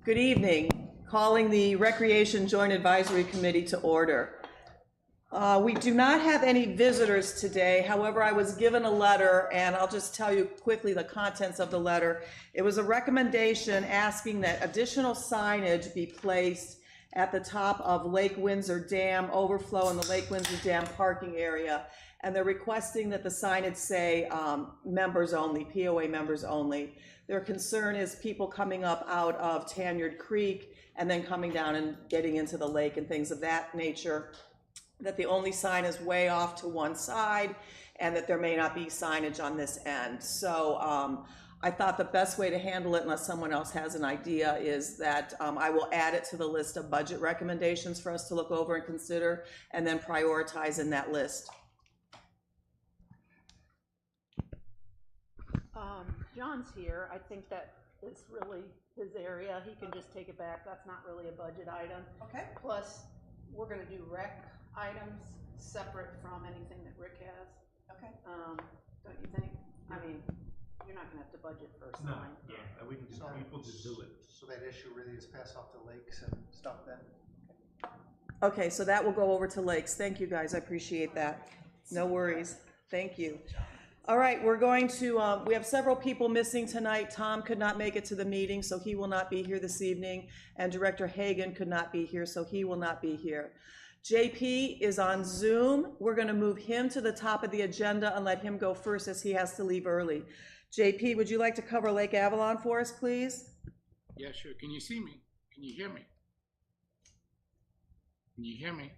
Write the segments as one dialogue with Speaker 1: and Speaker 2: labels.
Speaker 1: Good evening. Calling the Recreation Joint Advisory Committee to order. We do not have any visitors today. However, I was given a letter, and I'll just tell you quickly the contents of the letter. It was a recommendation asking that additional signage be placed at the top of Lake Windsor Dam overflow in the Lake Windsor Dam parking area. And they're requesting that the signage say members only, POA members only. Their concern is people coming up out of Tanyard Creek and then coming down and getting into the lake and things of that nature, that the only sign is way off to one side and that there may not be signage on this end. So I thought the best way to handle it, unless someone else has an idea, is that I will add it to the list of budget recommendations for us to look over and consider, and then prioritize in that list.
Speaker 2: John's here. I think that is really his area. He can just take it back. That's not really a budget item.
Speaker 1: Okay.
Speaker 2: Plus, we're gonna do rec items separate from anything that Rick has.
Speaker 1: Okay.
Speaker 2: Don't you think? I mean, you're not gonna have to budget for a sign.
Speaker 3: Yeah, we can just, people just do it.
Speaker 4: So that issue really is pass off to lakes and stuff then?
Speaker 1: Okay, so that will go over to Lakes. Thank you, guys. I appreciate that. No worries. Thank you. All right, we're going to, we have several people missing tonight. Tom could not make it to the meeting, so he will not be here this evening. And Director Hagan could not be here, so he will not be here. JP is on Zoom. We're going to move him to the top of the agenda and let him go first as he has to leave early. JP, would you like to cover Lake Avalon for us, please?
Speaker 5: Yeah, sure. Can you see me? Can you hear me? Can you hear me?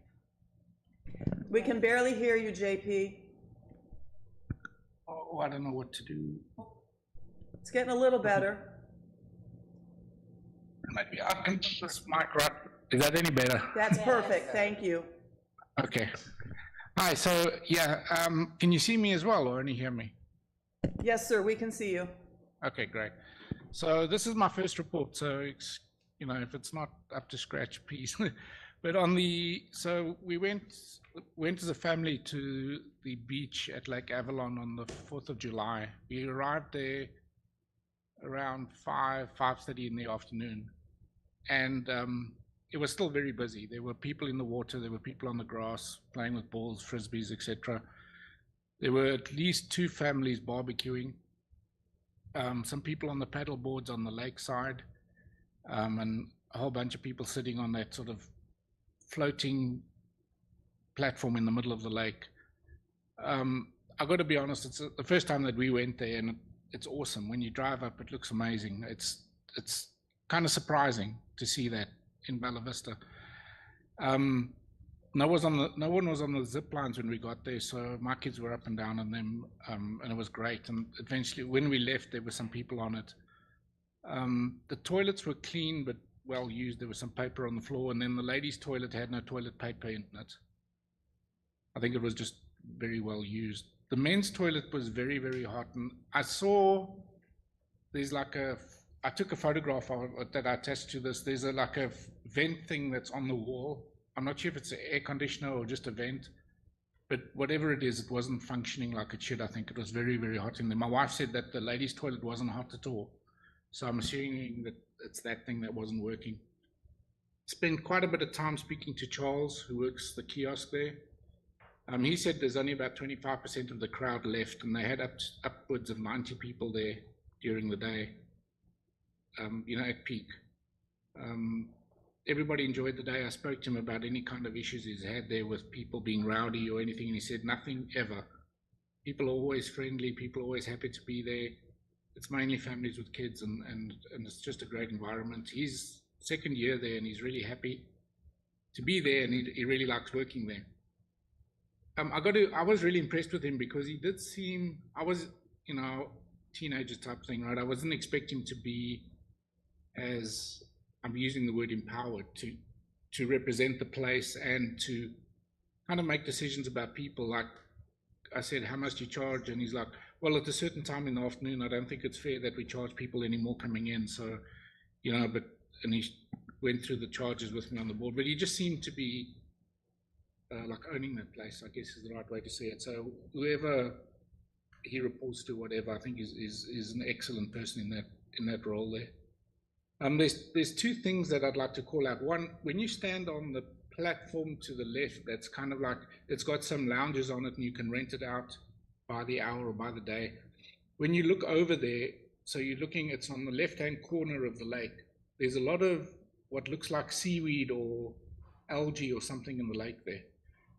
Speaker 1: We can barely hear you, JP.
Speaker 5: Oh, I don't know what to do.
Speaker 1: It's getting a little better.
Speaker 5: Maybe I can just mic right. Is that any better?
Speaker 1: That's perfect. Thank you.
Speaker 5: Okay. Hi. So yeah, can you see me as well, or only hear me?
Speaker 1: Yes, sir. We can see you.
Speaker 5: Okay, great. So this is my first report. So you know, if it's not up to scratch, please. But on the so we went as a family to the beach at Lake Avalon on the 4th of July. We arrived there around 5:30 in the afternoon, and it was still very busy. There were people in the water, there were people on the grass playing with balls, frisbees, etc. There were at least 2 families barbecuing, some people on the paddle boards on the lakeside, and a whole bunch of people sitting on that sort of floating platform in the middle of the lake. I've got to be honest, it's the first time that we went there, and it's awesome. When you drive up, it looks amazing. It's kind of surprising to see that in Bella Vista. No one was on the zip lines when we got there, so my kids were up and down on them, and it was great. And eventually, when we left, there were some people on it. The toilets were clean but well used. There was some paper on the floor, and then the ladies' toilet had no toilet paper in it. I think it was just very well used. The men's toilet was very, very hot, and I saw there's like I took a photograph of it that I attached to this. There's like a vent thing that's on the wall. I'm not sure if it's an air conditioner or just a vent, but whatever it is, it wasn't functioning like it should. I think it was very, very hot in there. My wife said that the ladies' toilet wasn't hot at all, so I'm assuming that it's that thing that wasn't working. Spent quite a bit of time speaking to Charles, who works the kiosk there. He said there's only about 25% of the crowd left, and they had upwards of 90 people there during the day, you know, at peak. Everybody enjoyed the day. I spoke to him about any kind of issues he's had there with people being rowdy or anything, and he said nothing ever. People are always friendly, people are always happy to be there. It's mainly families with kids, and it's just a great environment. He's second year there, and he's really happy to be there, and he really likes working there. I was really impressed with him because he did seem, I was, you know, teenager type thing, right? I wasn't expecting him to be as, I'm using the word empowered, to represent the place and to kind of make decisions about people. Like I said, how much do you charge? And he's like, well, at a certain time in the afternoon, I don't think it's fair that we charge people anymore coming in. So, you know, and he went through the charges with me on the board, but he just seemed to be like owning that place, I guess is the right way to say it. So whoever he reports to, whatever, I think is an excellent person in that role there. There's two things that I'd like to call out. One, when you stand on the platform to the left, that's kind of like, it's got some lounges on it and you can rent it out by the hour or by the day. When you look over there, so you're looking, it's on the left-hand corner of the lake. There's a lot of what looks like seaweed or algae or something in the lake there.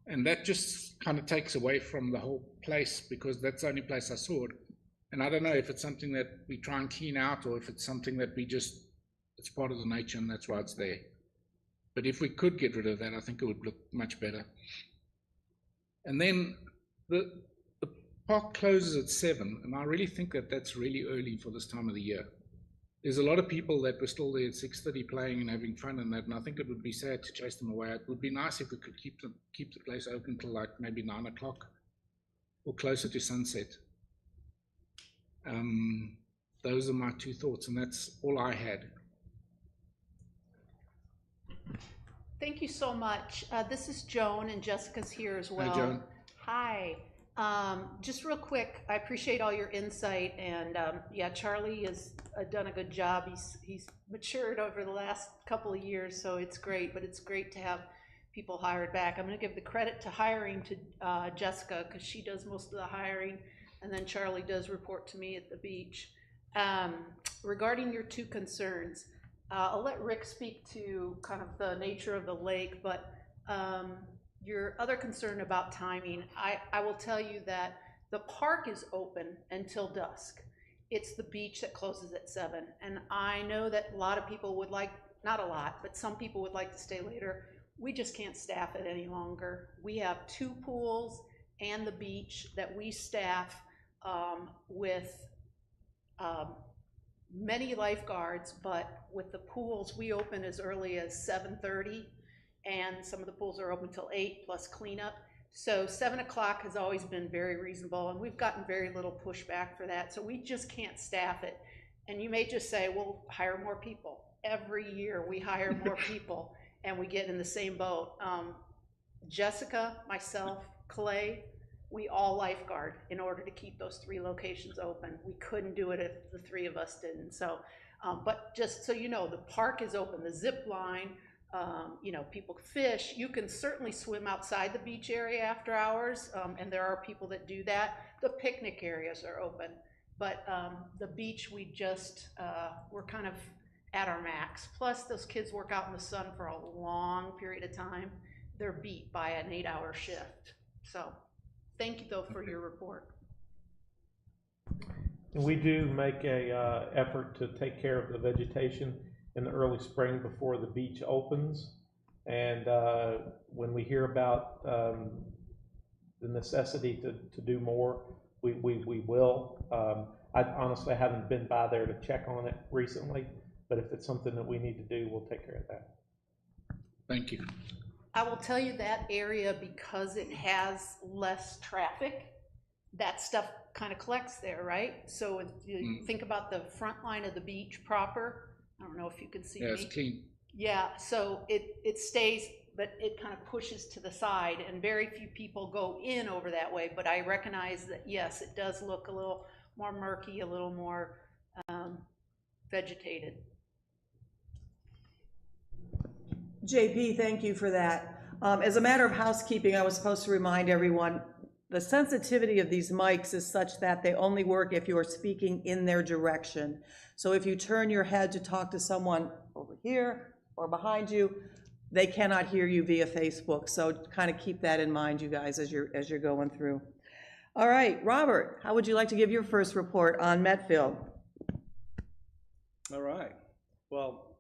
Speaker 5: And that just kind of takes away from the whole place, because that's the only place I saw it. And I don't know if it's something that we try and clean out or if it's something that we just, it's part of the nature and that's why it's there. But if we could get rid of that, I think it would look much better. And then the park closes at 7, and I really think that that's really early for this time of the year. There's a lot of people that were still there at 6:30 playing and having fun and that, and I think it would be sad to chase them away. It would be nice if we could keep the place open till like maybe 9 o'clock or closer to sunset. Those are my two thoughts, and that's all I had.
Speaker 2: Thank you so much. This is Joan, and Jessica's here as well.
Speaker 5: Hi, Joan.
Speaker 2: Hi. Just real quick, I appreciate all your insight, and yeah, Charlie has done a good job. He's matured over the last couple of years, so it's great, but it's great to have people hired back. I'm going to give the credit to hiring to Jessica, because she does most of the hiring, and then Charlie does report to me at the beach. Regarding your two concerns, I'll let Rick speak to kind of the nature of the lake, but your other concern about timing, I will tell you that the park is open until dusk. It's the beach that closes at 7. And I know that a lot of people would like, not a lot, but some people would like to stay later. We just can't staff it any longer. We have 2 pools and the beach that we staff with many lifeguards, but with the pools, we open as early as 7:30. And some of the pools are open till 8 plus cleanup. So 7 o'clock has always been very reasonable, and we've gotten very little pushback for that. So we just can't staff it. And you may just say, well, hire more people. Every year we hire more people and we get in the same boat. Jessica, myself, Clay, we all lifeguard in order to keep those 3 locations open. We couldn't do it if the 3 of us didn't. So, but just so you know, the park is open, the zip line, you know, people fish. You can certainly swim outside the beach area after hours, and there are people that do that. The picnic areas are open, but the beach, we just, we're kind of at our max. Plus, those kids work out in the sun for a long period of time. They're beat by an 8-hour shift. So, thank you, though, for your report.
Speaker 6: And we do make a effort to take care of the vegetation in the early spring before the beach opens. And when we hear about the necessity to do more, we will. I honestly haven't been by there to check on it recently, but if it's something that we need to do, we'll take care of that.
Speaker 5: Thank you.
Speaker 2: I will tell you that area, because it has less traffic, that stuff kind of collects there, right? So if you think about the front line of the beach proper, I don't know if you can see me.
Speaker 5: Yeah, it's clean.
Speaker 2: Yeah, so it stays, but it kind of pushes to the side, and very few people go in over that way. But I recognize that, yes, it does look a little more murky, a little more vegetated.
Speaker 1: JP, thank you for that. As a matter of housekeeping, I was supposed to remind everyone, the sensitivity of these mics is such that they only work if you are speaking in their direction. So if you turn your head to talk to someone over here or behind you, they cannot hear you via Facebook. So kind of keep that in mind, you guys, as you're going through. All right, Robert, how would you like to give your first report on Metfield?
Speaker 3: All right. Well,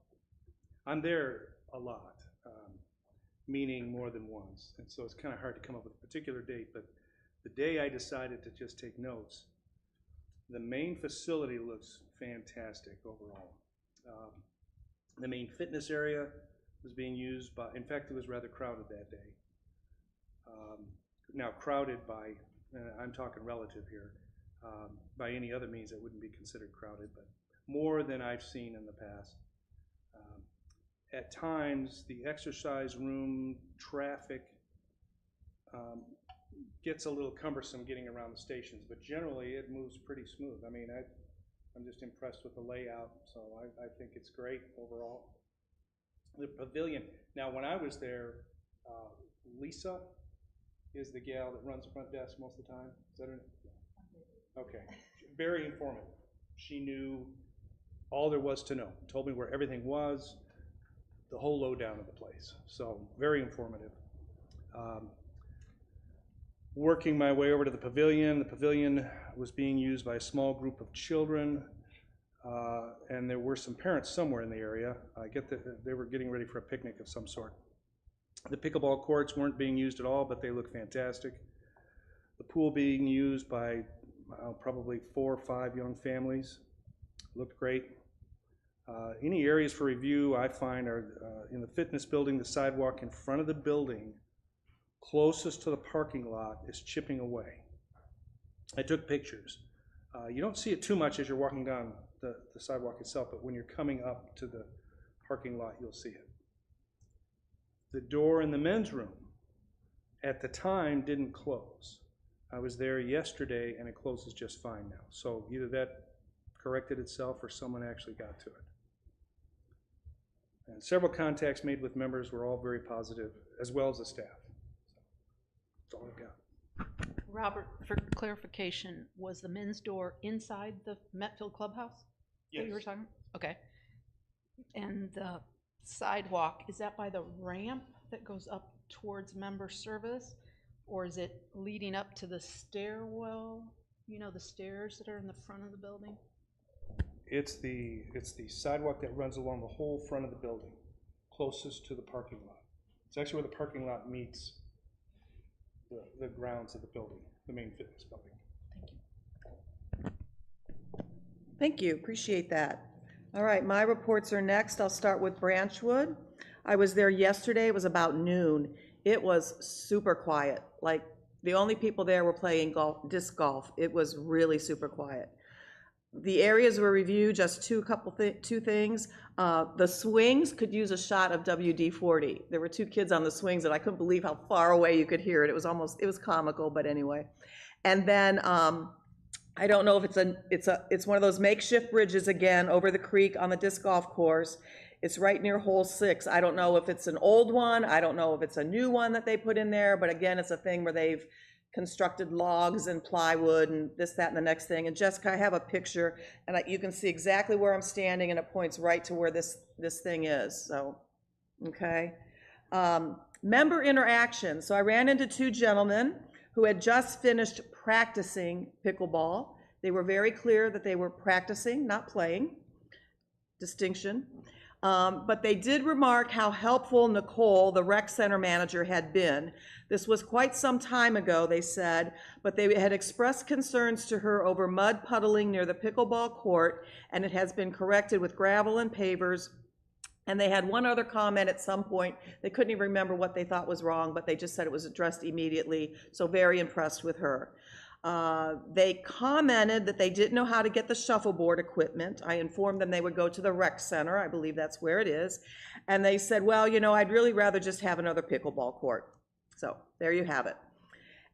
Speaker 3: I'm there a lot, meaning more than once. And so it's kind of hard to come up with a particular date, but the day I decided to just take notes, the main facility looks fantastic overall. The main fitness area was being used by, in fact, it was rather crowded that day. Now crowded by, I'm talking relative here, by any other means that wouldn't be considered crowded, but more than I've seen in the past. At times, the exercise room traffic gets a little cumbersome getting around the stations, but generally it moves pretty smooth. I mean, I'm just impressed with the layout, so I think it's great overall. The pavilion, now when I was there, Lisa is the gal that runs the front desk most of the time. Is that her name? Okay, very informative. She knew all there was to know, told me where everything was, the whole lowdown of the place. So very informative. Working my way over to the pavilion was being used by a small group of children, and there were some parents somewhere in the area. I get that they were getting ready for a picnic of some sort. The pickleball courts weren't being used at all, but they look fantastic. The pool being used by probably 4 or 5 young families looked great. Any areas for review I find are in the fitness building, the sidewalk in front of the building closest to the parking lot is chipping away. I took pictures. You don't see it too much as you're walking down the sidewalk itself, but when you're coming up to the parking lot, you'll see it. The door in the men's room at the time didn't close. I was there yesterday and it closes just fine now. So either that corrected itself or someone actually got to it. And several contacts made with members were all very positive, as well as the staff. So that's all I've got.
Speaker 2: Robert, for clarification, was the men's door inside the Metfield Clubhouse?
Speaker 3: Yes.
Speaker 2: That you were talking? Okay. And the sidewalk, is that by the ramp that goes up towards member service? Or is it leading up to the stairwell? You know, the stairs that are in the front of the building?
Speaker 3: It's the sidewalk that runs along the whole front of the building, closest to the parking lot. It's actually where the parking lot meets the grounds of the building, the main fitness building.
Speaker 2: Thank you.
Speaker 1: Thank you, appreciate that. All right, my reports are next. I'll start with Branchwood. I was there yesterday, it was about noon. It was super quiet, like the only people there were playing disc golf. It was really super quiet. The areas were reviewed, just two things. The swings could use a shot of WD-40. There were 2 kids on the swings and I couldn't believe how far away you could hear it. It was comical, but anyway. And then I don't know if it's one of those makeshift bridges again over the creek on the disc golf course. It's right near hole 6. I don't know if it's an old one. I don't know if it's a new one that they put in there, but again, it's a thing where they've constructed logs and plywood and this, that, and the next thing. And Jessica, I have a picture, and you can see exactly where I'm standing, and it points right to where this thing is, so, okay. Member interaction. So I ran into 2 gentlemen who had just finished practicing pickleball. They were very clear that they were practicing, not playing. Distinction. But they did remark how helpful Nicole, the rec center manager, had been. This was quite some time ago, they said, but they had expressed concerns to her over mud puddling near the pickleball court, and it has been corrected with gravel and pavers. And they had one other comment at some point. They couldn't even remember what they thought was wrong, but they just said it was addressed immediately, so very impressed with her. They commented that they didn't know how to get the shuffleboard equipment. I informed them they would go to the rec center. I believe that's where it is. And they said, well, you know, I'd really rather just have another pickleball court. So there you have it.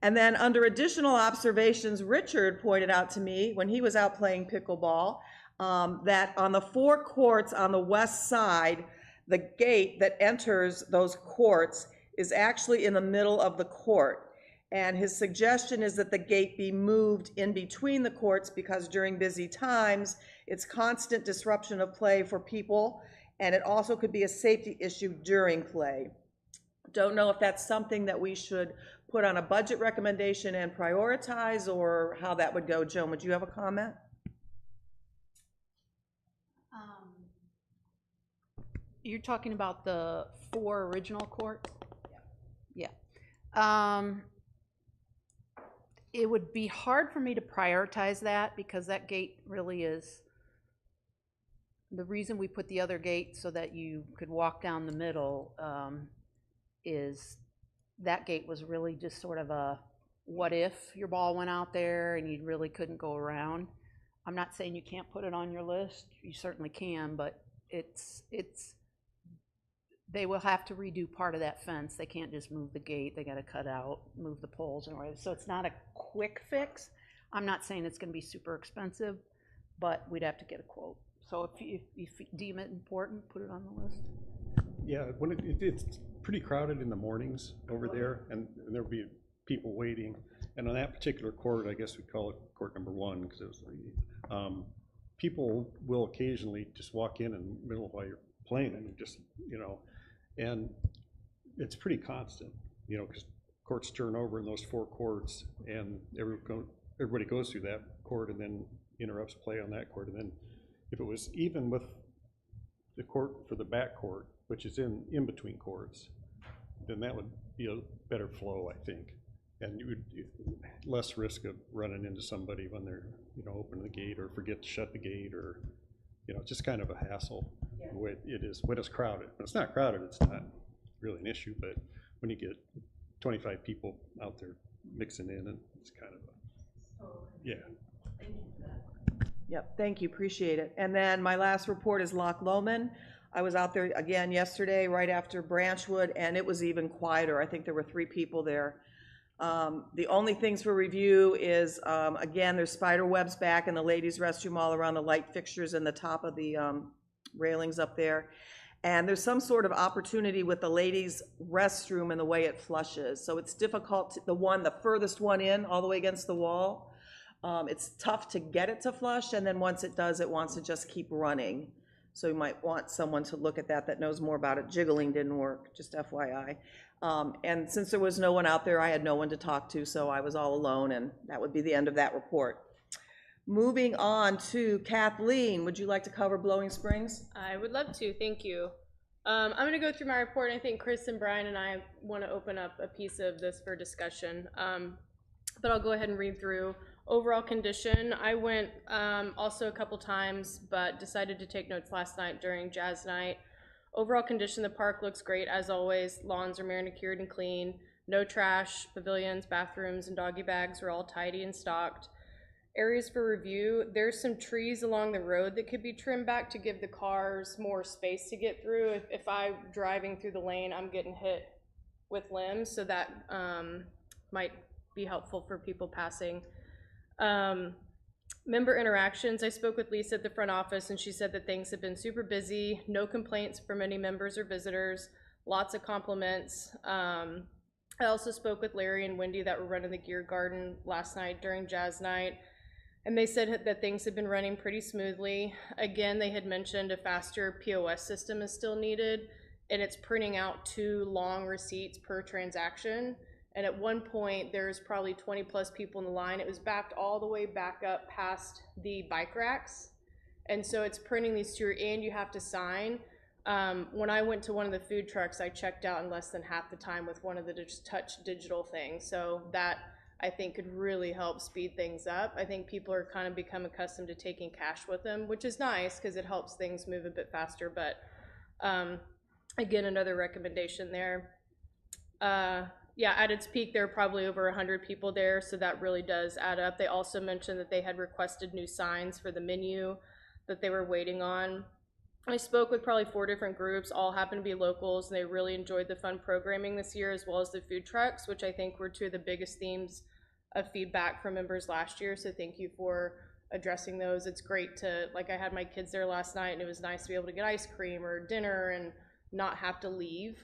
Speaker 1: And then under additional observations, Richard pointed out to me when he was out playing pickleball that on the 4 courts on the west side, the gate that enters those courts is actually in the middle of the court. And his suggestion is that the gate be moved in between the courts because during busy times, it's constant disruption of play for people, and it also could be a safety issue during play. Don't know if that's something that we should put on a budget recommendation and prioritize, or how that would go. Joan, would you have a comment?
Speaker 2: You're talking about the 4 original courts? Yeah. It would be hard for me to prioritize that because that gate really is the reason we put the other gate so that you could walk down the middle. Is that gate was really just sort of a what if your ball went out there and you really couldn't go around. I'm not saying you can't put it on your list, you certainly can, but they will have to redo part of that fence. They can't just move the gate, they gotta cut out, move the poles and whatever. So it's not a quick fix. I'm not saying it's gonna be super expensive, but we'd have to get a quote. So if you deem it important, put it on the list.
Speaker 7: Yeah, when it's pretty crowded in the mornings over there, and there'll be people waiting. And on that particular court, I guess we call it court number 1, because it was, people will occasionally just walk in the middle while you're playing, and just, and it's pretty constant, because courts turn over in those 4 courts, and everybody goes through that court and then interrupts play on that court. And then if it was even with the court for the back court, which is in between courts, then that would be a better flow, I think. And you would less risk of running into somebody when they're, open the gate or forget to shut the gate, or, just kind of a hassle. The way it is when it's crowded. When it's not crowded, it's not really an issue, but when you get 25 people out there mixing in, and it's kind of yeah.
Speaker 1: Yep, thank you, appreciate it. And then my last report is Loch Lomond. I was out there again yesterday, right after Branchwood, and it was even quieter. I think there were 3 people there. The only things for review is, again, there's spider webs back in the ladies' restroom all around the light fixtures and the top of the railings up there. And there's some sort of opportunity with the ladies' restroom and the way it flushes. So it's difficult, the furthest one in, all the way against the wall. It's tough to get it to flush, and then once it does, it wants to just keep running. So you might want someone to look at that knows more about it. Jiggling didn't work, just FYI. And since there was no one out there, I had no one to talk to, so I was all alone, and that would be the end of that report. Moving on to Kathleen, would you like to cover Blowing Springs?
Speaker 8: I would love to, thank you. I'm going to go through my report, and I think Chris and Brian and I want to open up a piece of this for discussion. But I'll go ahead and read through. Overall condition, I went also a couple times, but decided to take notes last night during jazz night. Overall condition, the park looks great as always. Lawns are manicured and clean. No trash, pavilions, bathrooms, and doggy bags are all tidy and stocked. Areas for review, there's some trees along the road that could be trimmed back to give the cars more space to get through. If I'm driving through the lane, I'm getting hit with limbs, so that might be helpful for people passing. Member interactions, I spoke with Lisa at the front office, and she said that things have been super busy, no complaints from any members or visitors, lots of compliments. I also spoke with Larry and Wendy that were running the Gear Garden last night during jazz night, and they said that things have been running pretty smoothly. Again, they had mentioned a faster POS system is still needed, and it's printing out 2 long receipts per transaction. And at one point, there's probably 20 plus people in the line. It was backed all the way back up past the bike racks. And so it's printing these 2, and you have to sign. When I went to one of the food trucks, I checked out in less than half the time with one of the just touch digital things. So that, I think, could really help speed things up. I think people are kind of become accustomed to taking cash with them, which is nice because it helps things move a bit faster. But again, another recommendation there. Yeah, at its peak, there are probably over 100 people there, so that really does add up. They also mentioned that they had requested new signs for the menu that they were waiting on. I spoke with probably 4 different groups, all happen to be locals, and they really enjoyed the fun programming this year, as well as the food trucks, which I think were 2 of the biggest themes of feedback from members last year, so thank you for addressing those. It's great to, like, I had my kids there last night, and it was nice to be able to get ice cream or dinner and not have to leave.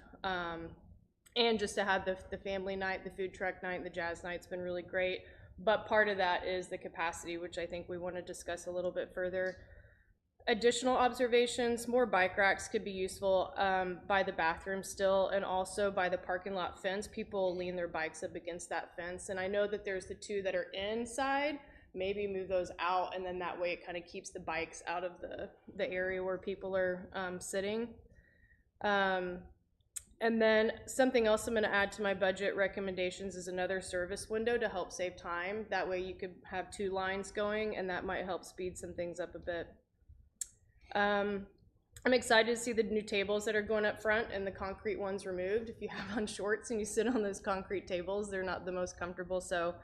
Speaker 8: And just to have the family night, the food truck night, the jazz night's been really great. But part of that is the capacity, which I think we want to discuss a little bit further. Additional observations, more bike racks could be useful by the bathroom still, and also by the parking lot fence. People lean their bikes up against that fence. And I know that there's the 2 that are inside, maybe move those out, and then that way it kind of keeps the bikes out of the area where people are sitting. And then something else I'm going to add to my budget recommendations is another service window to help save time. That way you could have 2 lines going, and that might help speed some things up a bit. I'm excited to see the new tables that are going up front and the concrete ones removed. If you have on shorts and you sit on those concrete tables, they're not the most comfortable, so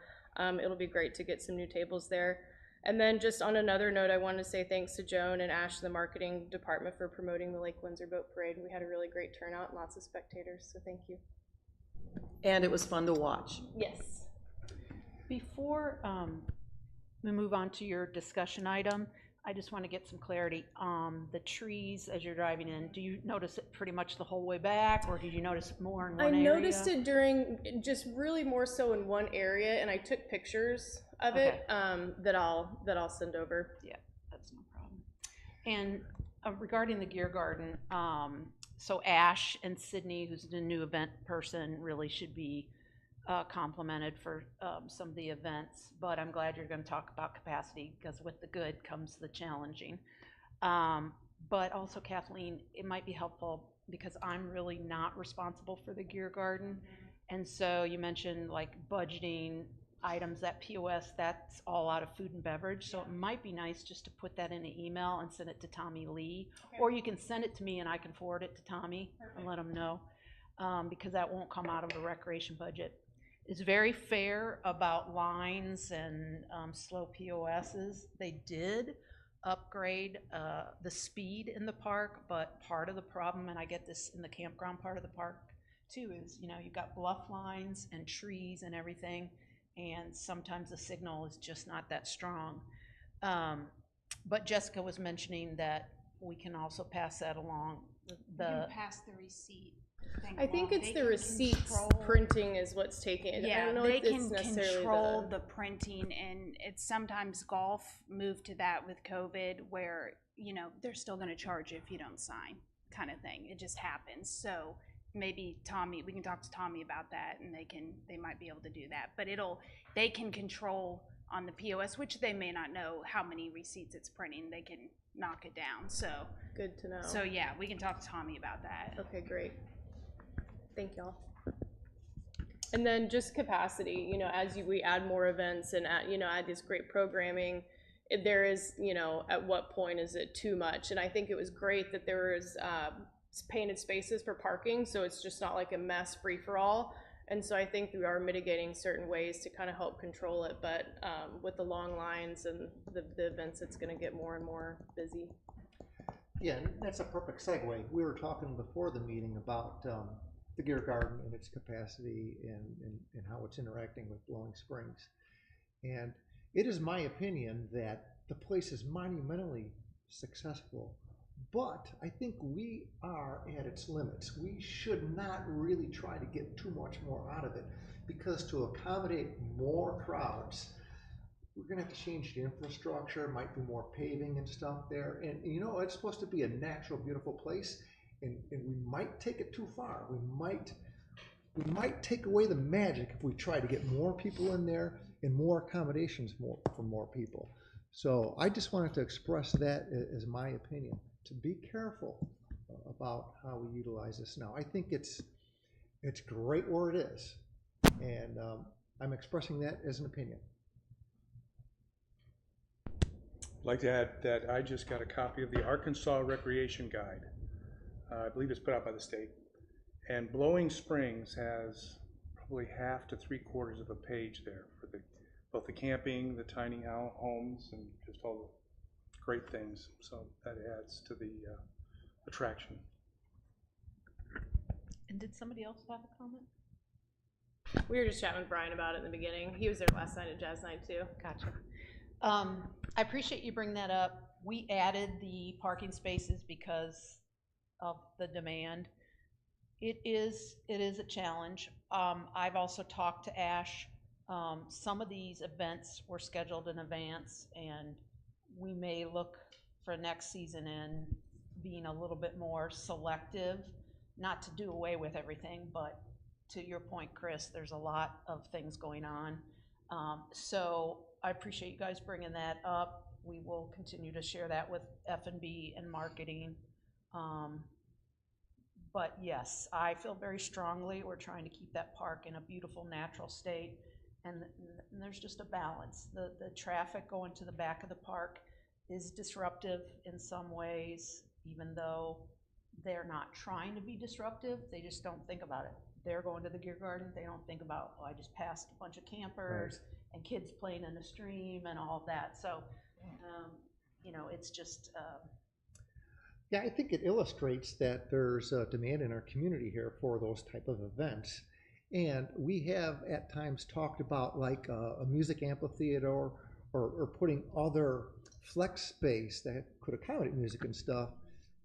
Speaker 8: it'll be great to get some new tables there. And then just on another note, I want to say thanks to Joan and Ash, the marketing department, for promoting the Lake Windsor Boat Parade. We had a really great turnout and lots of spectators, so thank you.
Speaker 1: And it was fun to watch.
Speaker 8: Yes.
Speaker 2: Before we move on to your discussion item, I just want to get some clarity. The trees as you're driving in, do you notice it pretty much the whole way back, or did you notice it more in one
Speaker 8: I
Speaker 2: area?
Speaker 8: noticed it during, just really more so in one area, and I took pictures of it, that I'll send over.
Speaker 2: Yeah, that's no problem. And regarding the Gear Garden, so Ash and Sydney, who's the new event person, really should be complimented for some of the events, but I'm glad you're going to talk about capacity, because with the good comes the challenging. But also, Kathleen, it might be helpful because I'm really not responsible for the Gear Garden, and so you mentioned like budgeting items, that POS, that's all out of food and beverage, so it might be nice just to put that in an email and send it to Tommy Lee, or you can send it to me and I can forward it to Tommy and let him know, because that won't come out of the recreation budget. It's very fair about lines and slow POSs. They did upgrade the speed in the park, but part of the problem, and I get this in the campground part of the park too, is you've got bluff lines and trees and everything, and sometimes the signal is just not that strong. But Jessica was mentioning that we can also pass that along.
Speaker 9: You can pass the receipt thing
Speaker 8: I think
Speaker 9: along.
Speaker 8: it's
Speaker 9: They
Speaker 8: the
Speaker 9: can
Speaker 8: receipts
Speaker 9: control-
Speaker 8: printing is what's taking it. I
Speaker 9: Yeah,
Speaker 8: don't know
Speaker 9: they
Speaker 8: if it's
Speaker 9: can
Speaker 8: necessarily
Speaker 9: control the printing, and it's sometimes golf moved to that with COVID, where they're still going to charge you if you don't sign, kind of thing. It just happens. So maybe Tommy, we can talk to Tommy about that, and they might be able to do that. But they can control on the POS, which they may not know how many receipts it's printing. They can knock it down. So
Speaker 8: good to know.
Speaker 9: So yeah, we can talk to Tommy about that.
Speaker 8: Okay, great. Thank y'all. And then just capacity, as we add more events and add this great programming, there is, at what point is it too much? And I think it was great that there was painted spaces for parking, so it's just not like a mess free-for-all. And so I think we are mitigating certain ways to kind of help control it, but with the long lines and the events, it's going to get more and more busy.
Speaker 4: Yeah, and that's a perfect segue. We were talking before the meeting about the Gear Garden and its capacity and how it's interacting with Blowing Springs. And it is my opinion that the place is monumentally successful, but I think we are at its limits. We should not really try to get too much more out of it, because to accommodate more crowds, we're gonna have to change the infrastructure, might be more paving and stuff there. And it's supposed to be a natural, beautiful place, and we might take it too far. We might take away the magic if we try to get more people in there and more accommodations for more people. So I just wanted to express that as my opinion, to be careful about how we utilize this now. I think it's great where it is, and I'm expressing that as an opinion.
Speaker 3: I'd like to add that I just got a copy of the Arkansas Recreation Guide. I believe it's put out by the state. And Blowing Springs has probably half to 3/4 of a page there for both the camping, the tiny homes, and just all the great things. So that adds to the attraction.
Speaker 2: And did somebody else have a comment?
Speaker 8: We were just chatting with Brian about it in the beginning. He was there last night at Jazz Night too.
Speaker 2: Gotcha. I appreciate you bringing that up. We added the parking spaces because of the demand. It is a challenge. I've also talked to Ash. Some of these events were scheduled in advance, and we may look for next season in being a little bit more selective, not to do away with everything, but to your point, Chris, there's a lot of things going on. So I appreciate you guys bringing that up. We will continue to share that with F&B and marketing. But yes, I feel very strongly we're trying to keep that park in a beautiful natural state, and there's just a balance. The traffic going to the back of the park is disruptive in some ways, even though they're not trying to be disruptive, they just don't think about it. They're going to the Gear Garden, they don't think about, oh, I just passed a bunch of campers and kids playing in the stream and all of that. So, it's just...
Speaker 4: Yeah, I think it illustrates that there's a demand in our community here for those type of events. And we have at times talked about like a music amphitheater or putting other flex space that could accommodate music and stuff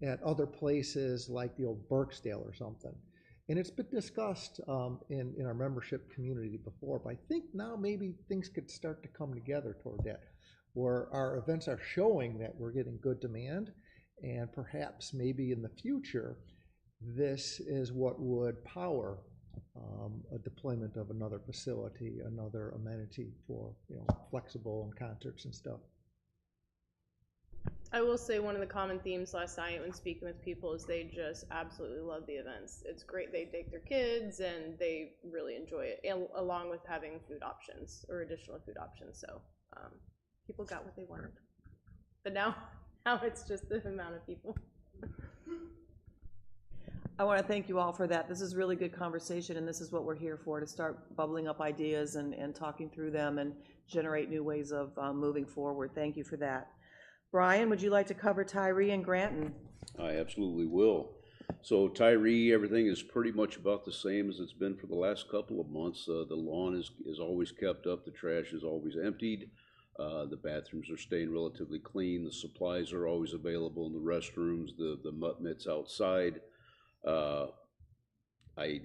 Speaker 4: at other places like the old Burksdale or something. And it's been discussed in our membership community before, but I think now maybe things could start to come together toward that, where our events are showing that we're getting good demand, and perhaps maybe in the future, this is what would power a deployment of another facility, another amenity for, you know, flexible and concerts and stuff.
Speaker 8: I will say one of the common themes last night when speaking with people is they just absolutely love the events. It's great. They take their kids and they really enjoy it, along with having food options or additional food options. So people got what they wanted. But now it's just the amount of people.
Speaker 1: I want to thank you all for that. This is really good conversation, and this is what we're here for, to start bubbling up ideas and talking through them and generate new ways of moving forward. Thank you for that. Brian, would you like to cover Tyree and Granton?
Speaker 10: I absolutely will. So Tyree, everything is pretty much about the same as it's been for the last couple of months. The lawn is always kept up. The trash is always emptied. The bathrooms are staying relatively clean. The supplies are always available in the restrooms, the mutt mitts outside. I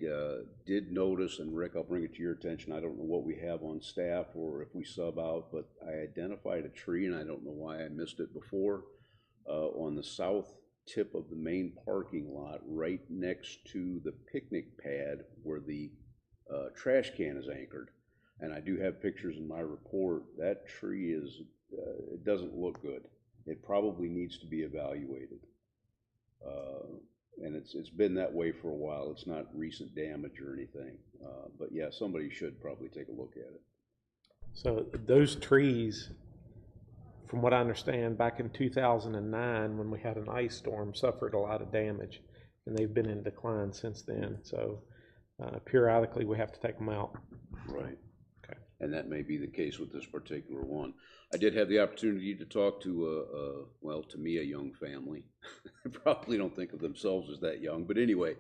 Speaker 10: did notice, and Rick, I'll bring it to your attention, I don't know what we have on staff or if we sub out, but I identified a tree, and I don't know why I missed it before, on the south tip of the main parking lot, right next to the picnic pad where the trash can is anchored. And I do have pictures in my report. That tree is, it doesn't look good. It probably needs to be evaluated. And it's been that way for a while. It's not recent damage or anything. But yeah, somebody should probably take a look at it.
Speaker 6: So those trees, from what I understand, back in 2009, when we had an ice storm, suffered a lot of damage, and they've been in decline since then. So periodically we have to take them out.
Speaker 10: Right. Okay. And that may be the case with this particular one. I did have the opportunity to talk to, well, to me, a young family. They probably don't think of themselves as that young, but anyway,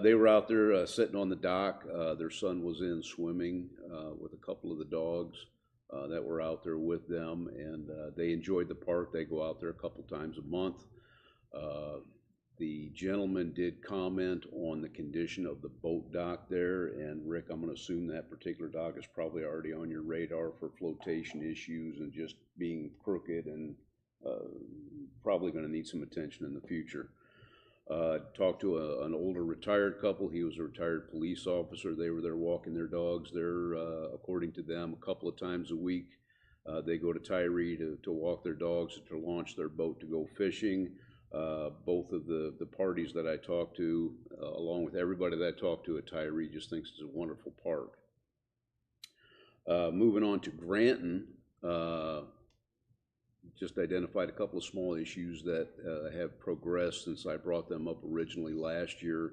Speaker 10: they were out there sitting on the dock. Their son was in swimming with a couple of the dogs that were out there with them, and they enjoyed the park. They go out there a couple times a month. The gentleman did comment on the condition of the boat dock there, and Rick, I'm going to assume that particular dock is probably already on your radar for flotation issues and just being crooked, and probably going to need some attention in the future. Talked to an older retired couple. He was a retired police officer. They were there walking their dogs there, according to them, a couple of times a week. They go to Tyree to walk their dogs, to launch their boat to go fishing. Both of the parties that I talked to, along with everybody that I talked to at Tyree, just thinks it's a wonderful park. Moving on to Granton, just identified a couple of small issues that have progressed since I brought them up originally last year.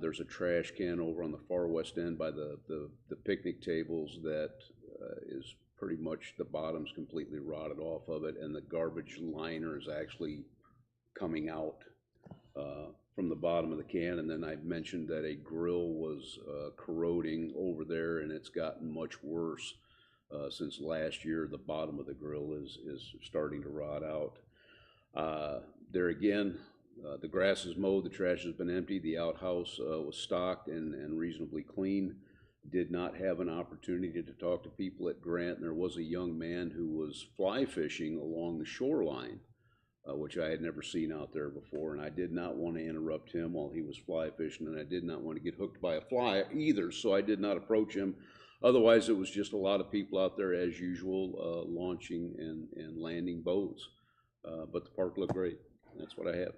Speaker 10: There's a trash can over on the far west end by the picnic tables that is pretty much, the bottom's completely rotted off of it, and the garbage liner is actually coming out from the bottom of the can. And then I mentioned that a grill was corroding over there, and it's gotten much worse since last year. The bottom of the grill is starting to rot out. There again, the grass is mowed, the trash has been emptied, the outhouse was stocked and reasonably clean. Did not have an opportunity to talk to people at Grant. There was a young man who was fly fishing along the shoreline, which I had never seen out there before, and I did not want to interrupt him while he was fly fishing, and I did not want to get hooked by a fly either, so I did not approach him. Otherwise, it was just a lot of people out there as usual, launching and landing boats, but the park looked great. That's what I have.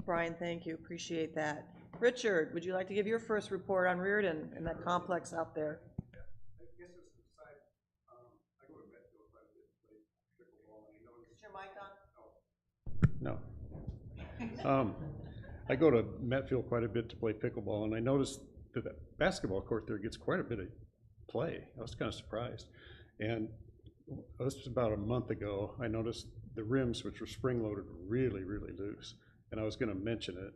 Speaker 1: Brian, thank you. Appreciate that. Richard, would you like to give your first report on Reardon and that complex out there? Is your mic on?
Speaker 7: No. I go to Metfield quite a bit to play pickleball, and I noticed that the basketball court there gets quite a bit of play. I was kind of surprised. And this was about a month ago. I noticed the rims, which were spring-loaded, were really, really loose, and I was going to mention it.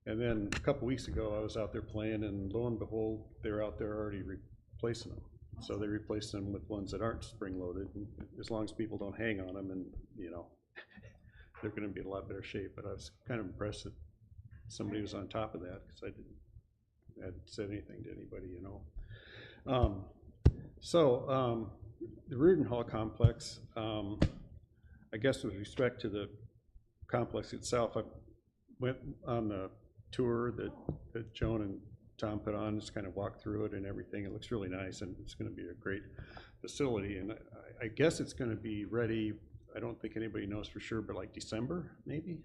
Speaker 7: And then a couple weeks ago, I was out there playing, and lo and behold, they're out there already replacing them. so they replace them with ones that aren't spring-loaded. And as long as people don't hang on them, and, you know, they're gonna be in a lot better shape. But I was kind of impressed that somebody was on top of that, because I hadn't said anything to anybody, you know. The Reardon Hall complex, I guess with respect to the complex itself, I went on the tour that Joan and Tom put on, just kind of walked through it and everything. It looks really nice, and it's gonna be a great facility, and I guess it's gonna be ready, I don't think anybody knows for sure, but like December, maybe?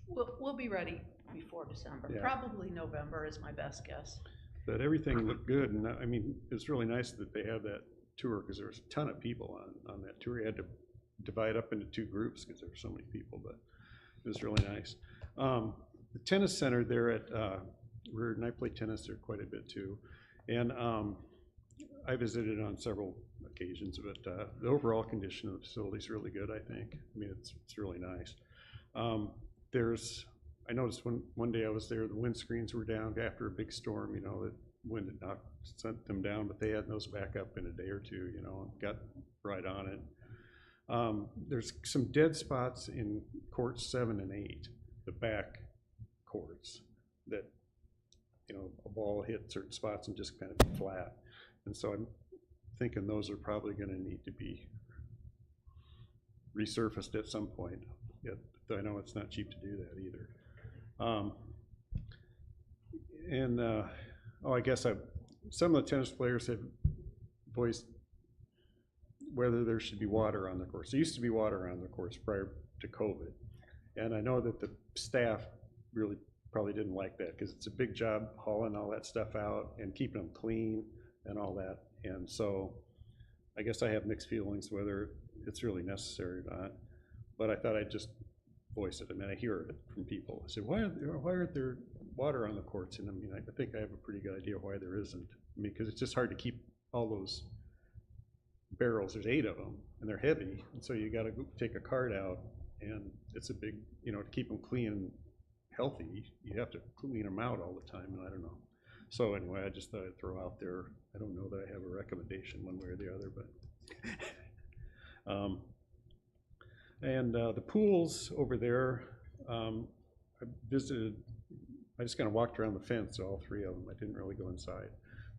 Speaker 2: We'll be ready before December,
Speaker 7: Yeah.
Speaker 2: probably November is my best guess.
Speaker 7: But everything looked good, and I mean, it's really nice that they have that tour, because there was a ton of people on that tour. You had to divide up into 2 groups because there were so many people, but it was really nice. The tennis center there at Reardon, I play tennis there quite a bit too, and I visited on several occasions, but the overall condition of the facility is really good, I think. I mean, it's really nice. I noticed one day I was there, the windscreens were down after a big storm, you know, the wind had knocked, sent them down, but they had those back up in a day or 2, you know, and got right on it. There's some dead spots in courts 7 and 8, the back courts, that, you know, a ball hit certain spots and just kind of flat. And so I'm thinking those are probably gonna need to be resurfaced at some point. Yet, I know it's not cheap to do that either. I guess some of the tennis players have voiced whether there should be water on the course. There used to be water on the course prior to COVID. And I know that the staff really probably didn't like that, because it's a big job hauling all that stuff out and keeping them clean and all that. And so I guess I have mixed feelings whether it's really necessary or not. But I thought I'd just voice it. I mean, I hear it from people. I say, why aren't there water on the courts? And I mean, I think I have a pretty good idea why there isn't. I mean, because it's just hard to keep all those barrels. There's 8 of them, and they're heavy. And so you got to take a cart out, and it's a big, you know, to keep them clean and healthy, you have to clean them out all the time, and I don't know. So anyway, I just thought I'd throw out there. I don't know that I have a recommendation one way or the other, but. The pools over there, I visited, I just kind of walked around the fence, all 3 of them. I didn't really go inside.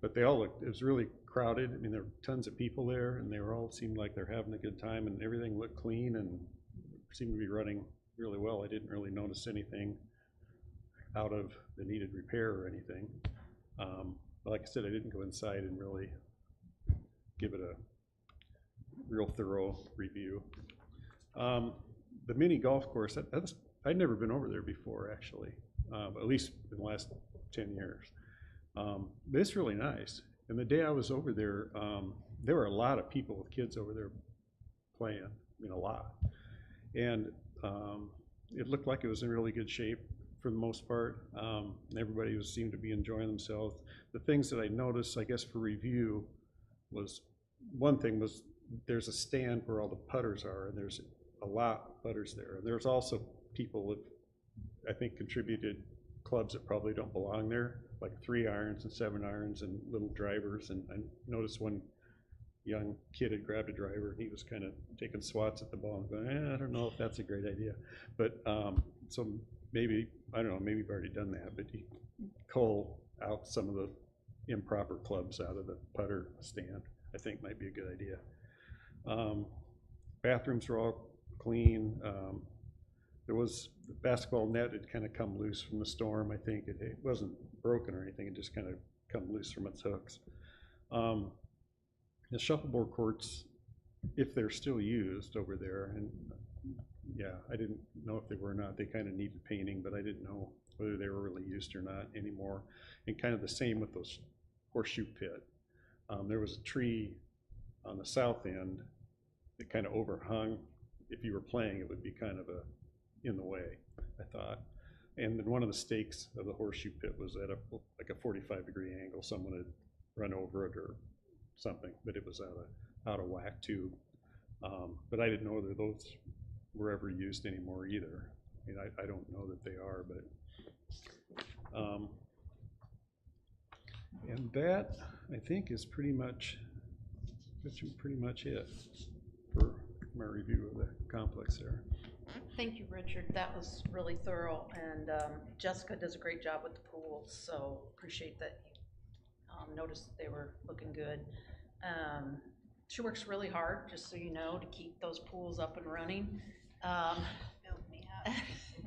Speaker 7: But they all looked, it was really crowded. I mean, there were tons of people there, and they were all seemed like they're having a good time, and everything looked clean and seemed to be running really well. I didn't really notice anything out of the needed repair or anything. But like I said, I didn't go inside and really give it a real thorough review. The mini golf course, I'd never been over there before, actually, at least in the last 10 years. But it's really nice. And the day I was over there, there were a lot of people with kids over there playing, I mean, a lot. And it looked like it was in really good shape for the most part. Everybody seemed to be enjoying themselves. The things that I noticed, I guess, for review was, one thing was there's a stand where all the putters are, and there's a lot of putters there. There's also people that I think contributed clubs that probably don't belong there, like 3 irons and 7 irons and little drivers. And I noticed one young kid had grabbed a driver, and he was kind of taking swats at the ball and going, I don't know if that's a great idea. But so maybe, I don't know, maybe you've already done that, but you cull out some of the improper clubs out of the putter stand, I think might be a good idea. Bathrooms were all clean. There was, the basketball net had kind of come loose from the storm, I think. It wasn't broken or anything, it just kind of come loose from its hooks. The shuffleboard courts, if they're still used over there, and yeah, I didn't know if they were or not. They kind of needed painting, but I didn't know whether they were really used or not anymore. And kind of the same with those horseshoe pit. There was a tree on the south end that kind of overhung. If you were playing, it would be kind of in the way, I thought. And then one of the stakes of the horseshoe pit was at like a 45-degree angle. Someone had run over it or something, but it was out of whack too. But I didn't know whether those were ever used anymore either. I mean, I don't know that they are, but and that, I think, is pretty much that's pretty much it for my review of the complex there.
Speaker 2: Thank you, Richard. That was really thorough, and Jessica does a great job with the pools, so appreciate that you noticed that they were looking good. She works really hard, just so you know, to keep those pools up and running.
Speaker 9: Build me up.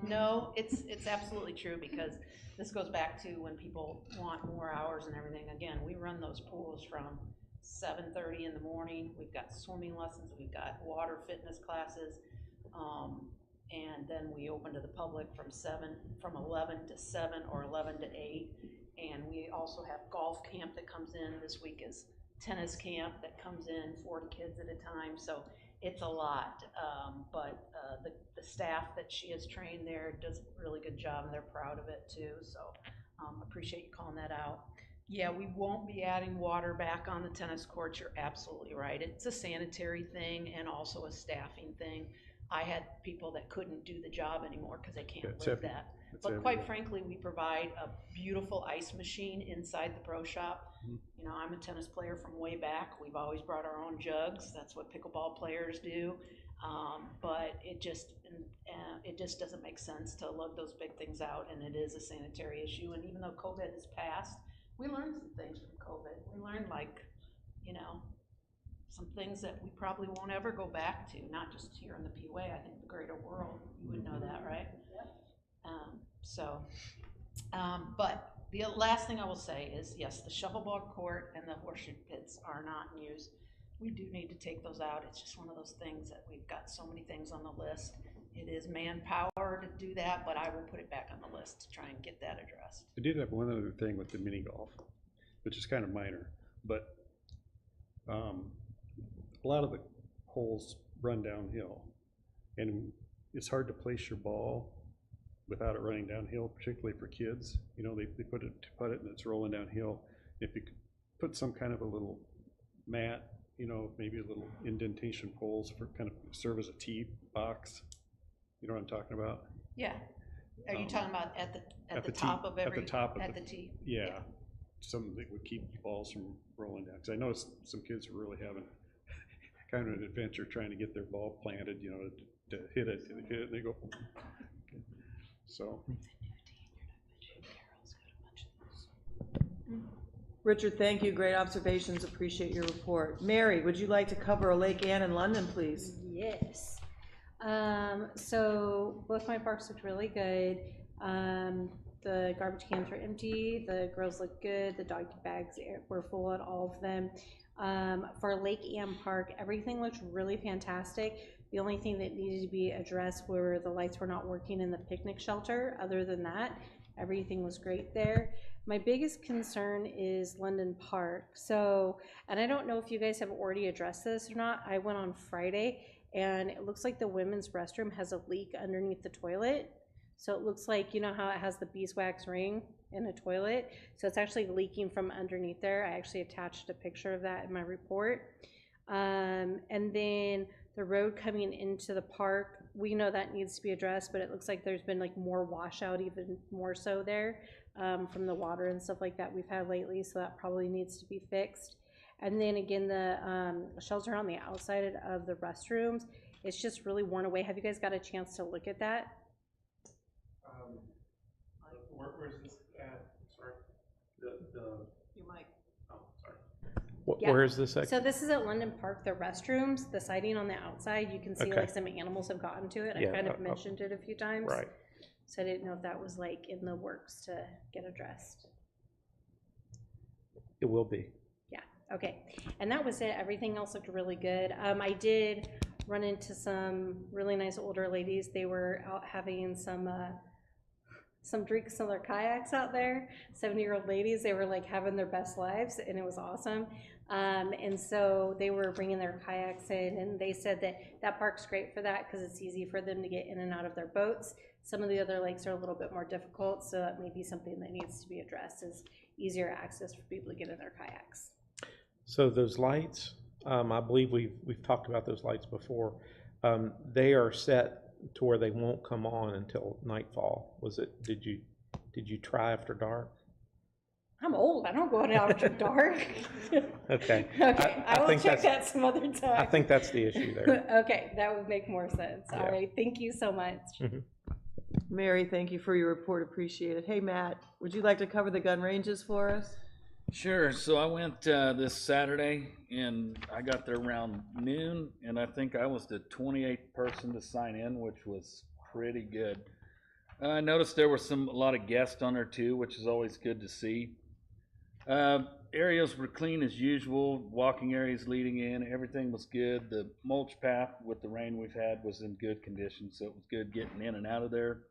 Speaker 2: No, it's absolutely true, because this goes back to when people want more hours and everything. Again, we run those pools from 7:30 in the morning. We've got swimming lessons, we've got water fitness classes, and then we open to the public from 11 to 7 or 11 to 8. And we also have golf camp that comes in. This week is tennis camp that comes in, 40 kids at a time. So it's a lot, but the staff that she has trained there does a really good job, and they're proud of it too. So appreciate you calling that out. Yeah, we won't be adding water back on the tennis courts. You're absolutely right. It's a sanitary thing and also a staffing thing. I had people that couldn't do the job anymore because they can't
Speaker 7: It's
Speaker 2: lift
Speaker 7: heavy.
Speaker 2: that.
Speaker 7: It's
Speaker 2: But
Speaker 7: heavy,
Speaker 2: quite
Speaker 7: yeah.
Speaker 2: frankly, we provide a beautiful ice machine inside the pro shop. You know, I'm a tennis player from way back. We've always brought our own jugs. That's what pickleball players do. But it just doesn't make sense to lug those big things out, and it is a sanitary issue. And even though COVID has passed, we learned some things from COVID. We learned, like, you know, some things that we probably won't ever go back to, not just here in the PUA, I think the greater world. You would know that, right? But the last thing I will say is, yes, the shuffleboard court and the horseshoe pits are not in use. We do need to take those out. It's just one of those things that we've got so many things on the list. It is manpower to do that, but I will put it back on the list to try and get that addressed.
Speaker 7: I did have one other thing with the mini golf, which is kind of minor, but a lot of the holes run downhill, and it's hard to place your ball without it running downhill, particularly for kids. You know, they put it to putt it and it's rolling downhill. If you could put some kind of a little mat, you know, maybe a little indentation poles for kind of serve as a tee box. You know what I'm talking about?
Speaker 2: Yeah. Are you talking about at the
Speaker 7: tee-
Speaker 2: top of every,
Speaker 7: at the top of
Speaker 2: at the tee?
Speaker 7: Yeah, something that would keep balls from rolling down. Because I know some kids are really having kind of an adventure trying to get their ball planted, you know, to hit it, and they go. So.
Speaker 1: Richard, thank you. Great observations. Appreciate your report. Mary, would you like to cover Lake Anne in London, please?
Speaker 11: Yes. So both my parks looked really good. The garbage cans were empty, the girls looked good, the dog bags were full at all of them. For Lake Anne Park, everything looked really fantastic. The only thing that needed to be addressed were the lights were not working in the picnic shelter. Other than that, everything was great there. My biggest concern is London Park. So, and I don't know if you guys have already addressed this or not. I went on Friday and it looks like the women's restroom has a leak underneath the toilet. So it looks like, you know how it has the beeswax ring in a toilet? So it's actually leaking from underneath there. I actually attached a picture of that in my report. And then the road coming into the park, we know that needs to be addressed, but it looks like there's been like more washout, even more so there, from the water and stuff like that we've had lately, so that probably needs to be fixed. And then again, the shelter on the outside of the restrooms, it's just really worn away. Have you guys got a chance to look at that?
Speaker 6: Where's this at? Sorry.
Speaker 2: You might.
Speaker 6: Oh, sorry.
Speaker 11: Yeah.
Speaker 6: Where is this at?
Speaker 11: So this is at London Park, the restrooms, the siding on the outside, you can see
Speaker 6: Okay.
Speaker 11: like some animals have gotten to it.
Speaker 6: Yeah,
Speaker 11: I kind of mentioned it a few times.
Speaker 6: Right.
Speaker 11: So I didn't know if that was like in the works to get addressed.
Speaker 6: It will be.
Speaker 11: Yeah, okay. And that was it. Everything else looked really good. I did run into some really nice older ladies. They were out having some drinks in their kayaks out there. 70-year-old ladies, they were like having their best lives, and it was awesome. And so they were bringing their kayaks in, and they said that that park's great for that because it's easy for them to get in and out of their boats. Some of the other lakes are a little bit more difficult, so that may be something that needs to be addressed, is easier access for people to get in their kayaks.
Speaker 6: So those lights, I believe we've talked about those lights before. They are set to where they won't come on until nightfall. Was it? Did you try after dark?
Speaker 11: I'm old, I don't go out after dark.
Speaker 6: Okay.
Speaker 11: Okay, I will
Speaker 6: think
Speaker 11: check
Speaker 6: that's-
Speaker 11: that some other time.
Speaker 6: I think that's the issue there.
Speaker 11: Okay, that would make more sense. All
Speaker 6: Yeah.
Speaker 11: right, thank you so much.
Speaker 1: Mary, thank you for your report, appreciate it. Hey, Matt, would you like to cover the gun ranges for us?
Speaker 12: Sure. So I went this Saturday and I got there around noon, and I think I was the 28th person to sign in, which was pretty good. I noticed there were a lot of guests on there too, which is always good to see. Areas were clean as usual, walking areas leading in, everything was good. The mulch path with the rain we've had was in good condition, so it was good getting in and out of there.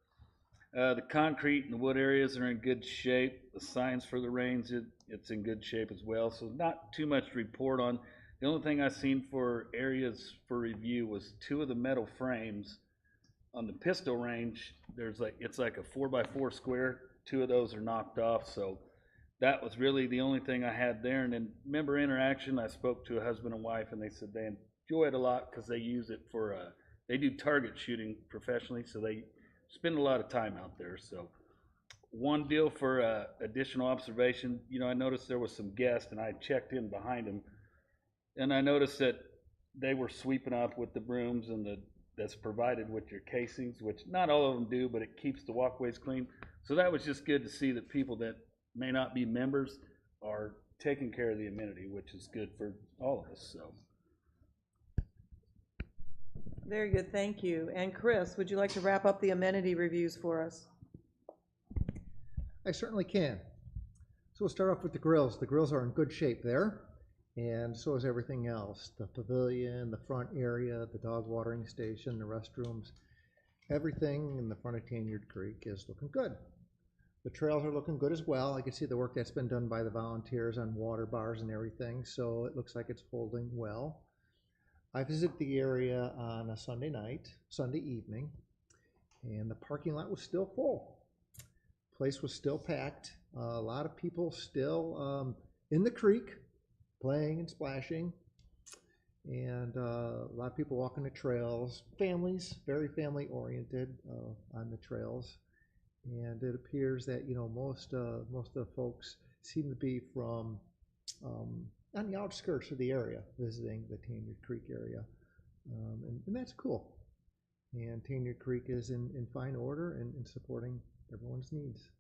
Speaker 12: The concrete and the wood areas are in good shape. The signs for the range, it's in good shape as well, so not too much to report on. The only thing I seen for areas for review was 2 of the metal frames on the pistol range. It's like a 4x4 square. 2 of those are knocked off, so that was really the only thing I had there. And then member interaction, I spoke to a husband and wife, and they said they enjoy it a lot because they use it for, they do target shooting professionally, so they spend a lot of time out there. So one deal for additional observation, I noticed there was some guests, and I checked in behind them, and I noticed that they were sweeping up with the brooms and that's provided with your casings, which not all of them do, but it keeps the walkways clean. So that was just good to see that people that may not be members are taking care of the amenity, which is good for all of us. So.
Speaker 1: Very good, thank you. And Chris, would you like to wrap up the amenity reviews for us?
Speaker 4: I certainly can. So we'll start off with the grills. The grills are in good shape there, and so is everything else. The pavilion, the front area, the dog watering station, the restrooms, everything in the front of Tanyard Creek is looking good. The trails are looking good as well. I can see the work that's been done by the volunteers on water bars and everything, so it looks like it's holding well. I visited the area on a Sunday evening, and the parking lot was still full. Place was still packed. A lot of people still in the creek playing and splashing, and a lot of people walking the trails. Families, very family oriented on the trails. And it appears that most of the folks seem to be from on the outskirts of the area, visiting the Tanyard Creek area, and that's cool. And Tanyard Creek is in fine order and supporting everyone's needs.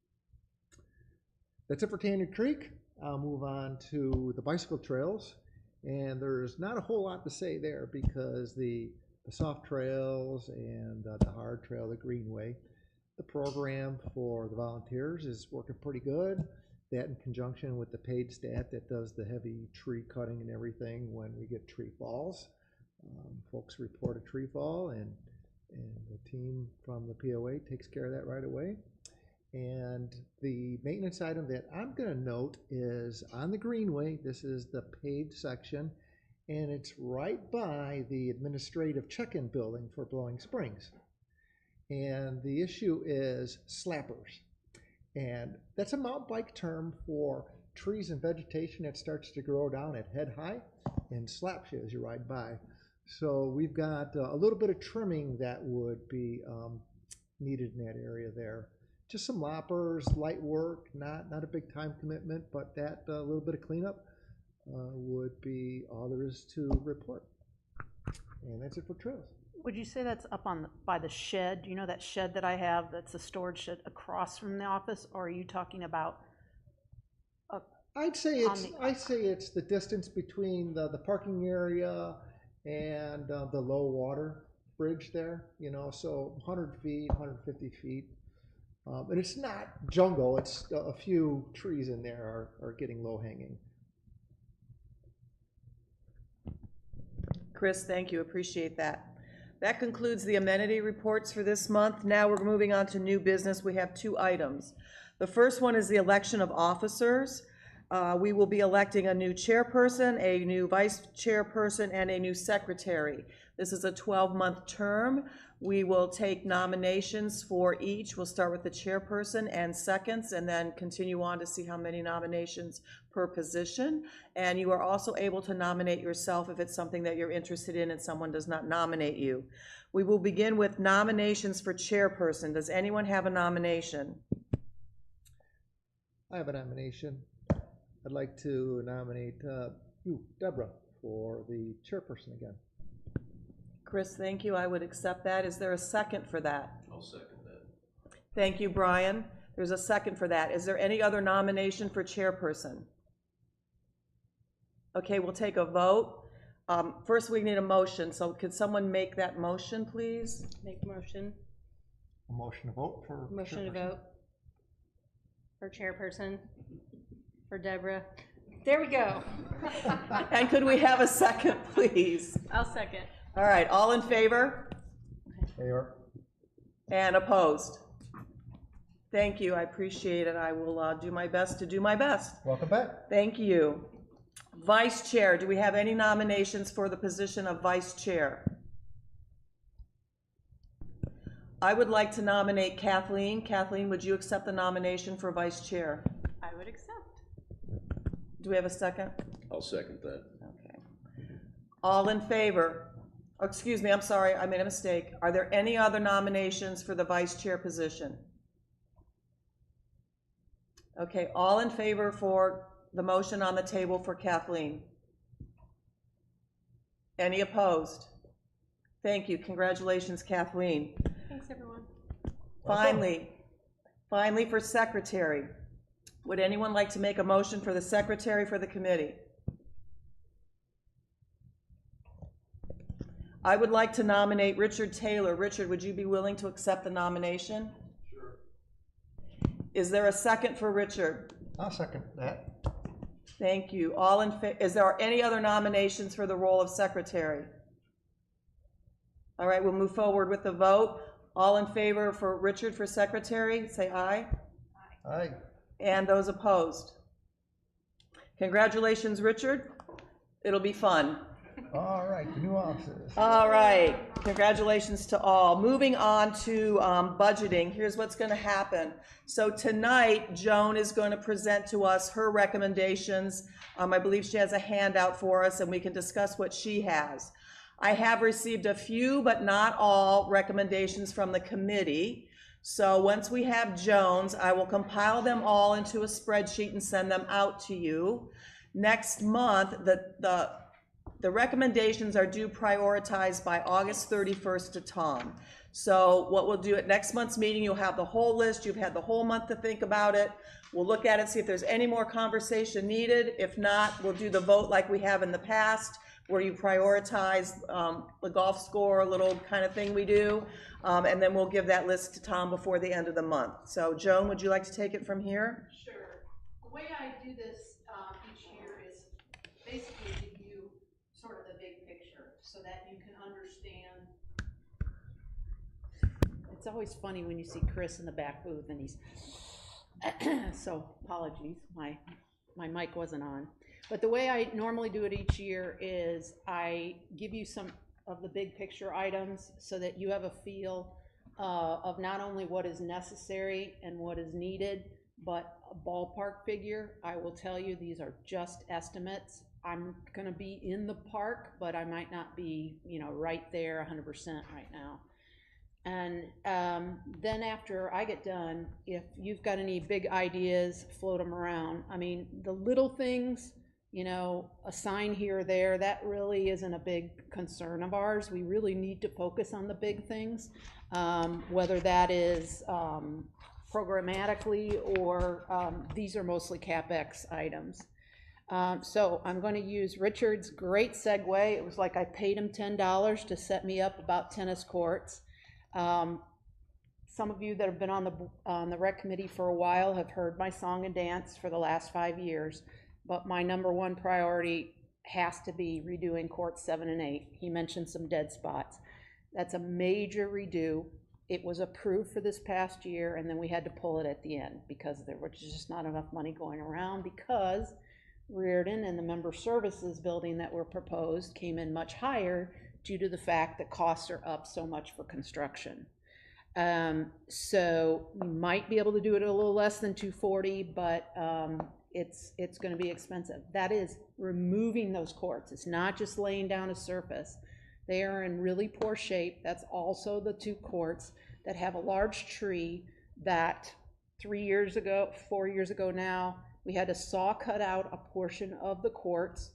Speaker 4: That's it for Tanyard Creek. I'll move on to the bicycle trails, and there's not a whole lot to say there because the soft trails and the hard trail, the Greenway. The program for the volunteers is working pretty good. That in conjunction with the paid staff that does the heavy tree cutting and everything when we get tree falls. Folks report a tree fall, and the team from the POA takes care of that right away. And the maintenance item that I'm going to note is on the Greenway. This is the paid section, and it's right by the administrative check-in building for Blowing Springs. And the issue is slappers. And that's a mountain bike term for trees and vegetation that starts to grow down at head high and slaps you as you ride by. So we've got a little bit of trimming that would be needed in that area there. Just some loppers, light work, not a big time commitment, but that little bit of cleanup would be all there is to report. And that's it for trails.
Speaker 2: Would you say that's up by the shed? You know that shed that I have that's a storage shed across from the office, or are you talking about?
Speaker 4: I'd say it's the distance between the parking area and the low water bridge there, so 100 feet, 150 feet. And it's not jungle, it's a few trees in there are getting low hanging.
Speaker 1: Chris, thank you, appreciate that. That concludes the amenity reports for this month. Now we're moving on to new business. We have 2 items. The first one is the election of officers. We will be electing a new chairperson, a new vice chairperson, and a new secretary. This is a 12-month term. We will take nominations for each. We'll start with the chairperson and seconds, and then continue on to see how many nominations per position. And you are also able to nominate yourself if it's something that you're interested in and someone does not nominate you. We will begin with nominations for chairperson. Does anyone have a nomination?
Speaker 4: I have a nomination. I'd like to nominate you, Deborah, for the chairperson again.
Speaker 1: Chris, thank you. I would accept that. Is there a second for that?
Speaker 10: I'll second that.
Speaker 1: Thank you, Brian. There's a second for that. Is there any other nomination for chairperson? Okay, we'll take a vote. First, we need a motion, so could someone make that motion, please?
Speaker 11: Make motion.
Speaker 4: A motion to vote for
Speaker 11: Motion to
Speaker 4: chairperson.
Speaker 11: vote for chairperson, for Deborah. There we go.
Speaker 1: And could we have a second, please?
Speaker 11: I'll second.
Speaker 1: All right, all in favor?
Speaker 4: Favor.
Speaker 1: And opposed? Thank you, I appreciate it. I will do my best to do my best.
Speaker 4: Welcome back.
Speaker 1: Thank you. Vice Chair, do we have any nominations for the position of Vice Chair? I would like to nominate Kathleen. Kathleen, would you accept the nomination for Vice Chair?
Speaker 11: I would accept.
Speaker 1: Do we have a second?
Speaker 10: I'll second that.
Speaker 1: Okay. All in favor? Oh, excuse me, I'm sorry, I made a mistake. Are there any other nominations for the Vice Chair position? Okay, all in favor for the motion on the table for Kathleen? Any opposed? Thank you. Congratulations, Kathleen.
Speaker 11: Thanks, everyone.
Speaker 1: Finally, for secretary. Would anyone like to make a motion for the secretary for the committee? I would like to nominate Richard Taylor. Richard, would you be willing to accept the nomination?
Speaker 7: Sure.
Speaker 1: Is there a second for Richard?
Speaker 4: I'll second that.
Speaker 1: Thank you. Is there any other nominations for the role of secretary? All right, we'll move forward with the vote. All in favor for Richard for secretary, say aye.
Speaker 4: Aye.
Speaker 1: And those opposed? Congratulations, Richard. It'll be fun.
Speaker 4: All right, the new offices.
Speaker 1: All right, congratulations to all. Moving on to budgeting, here's what's going to happen. So tonight, Joan is going to present to us her recommendations. I believe she has a handout for us, and we can discuss what she has. I have received a few, but not all, recommendations from the committee. So once we have Joan's, I will compile them all into a spreadsheet and send them out to you. Next month, the recommendations are due prioritized by August 31st to Tom. So what we'll do at next month's meeting, you'll have the whole list, you've had the whole month to think about it. We'll look at it, see if there's any more conversation needed. If not, we'll do the vote like we have in the past, where you prioritize the golf score, a little kind of thing we do. And then we'll give that list to Tom before the end of the month. So Joan, would you like to take it from here?
Speaker 2: Sure. The way I do this each year is basically give you sort of the big picture so that you can understand. It's always funny when you see Chris in the back booth and he's, so apologies, my mic wasn't on. But the way I normally do it each year is I give you some of the big picture items so that you have a feel of not only what is necessary and what is needed, but a ballpark figure. I will tell you these are just estimates. I'm gonna be in the park, but I might not be, right there 100% right now. And then after I get done, if you've got any big ideas, float them around. I mean, the little things, a sign here or there, that really isn't a big concern of ours. We really need to focus on the big things, whether that is programmatically or these are mostly CapEx items. So I'm going to use Richard's great segue. It was like I paid him $10 to set me up about tennis courts. Some of you that have been on the rec committee for a while have heard my song and dance for the last 5 years, but my number one priority has to be redoing courts 7 and 8. He mentioned some dead spots. That's a major redo. It was approved for this past year, and then we had to pull it at the end because there was just not enough money going around because Reardon and the member services building that were proposed came in much higher due to the fact that costs are up so much for construction. So we might be able to do it a little less than $240, but it's going to be expensive. That is removing those courts. It's not just laying down a surface. They are in really poor shape. That's also the 2 courts that have a large tree that 4 years ago now, We had to saw cut out a portion of the courts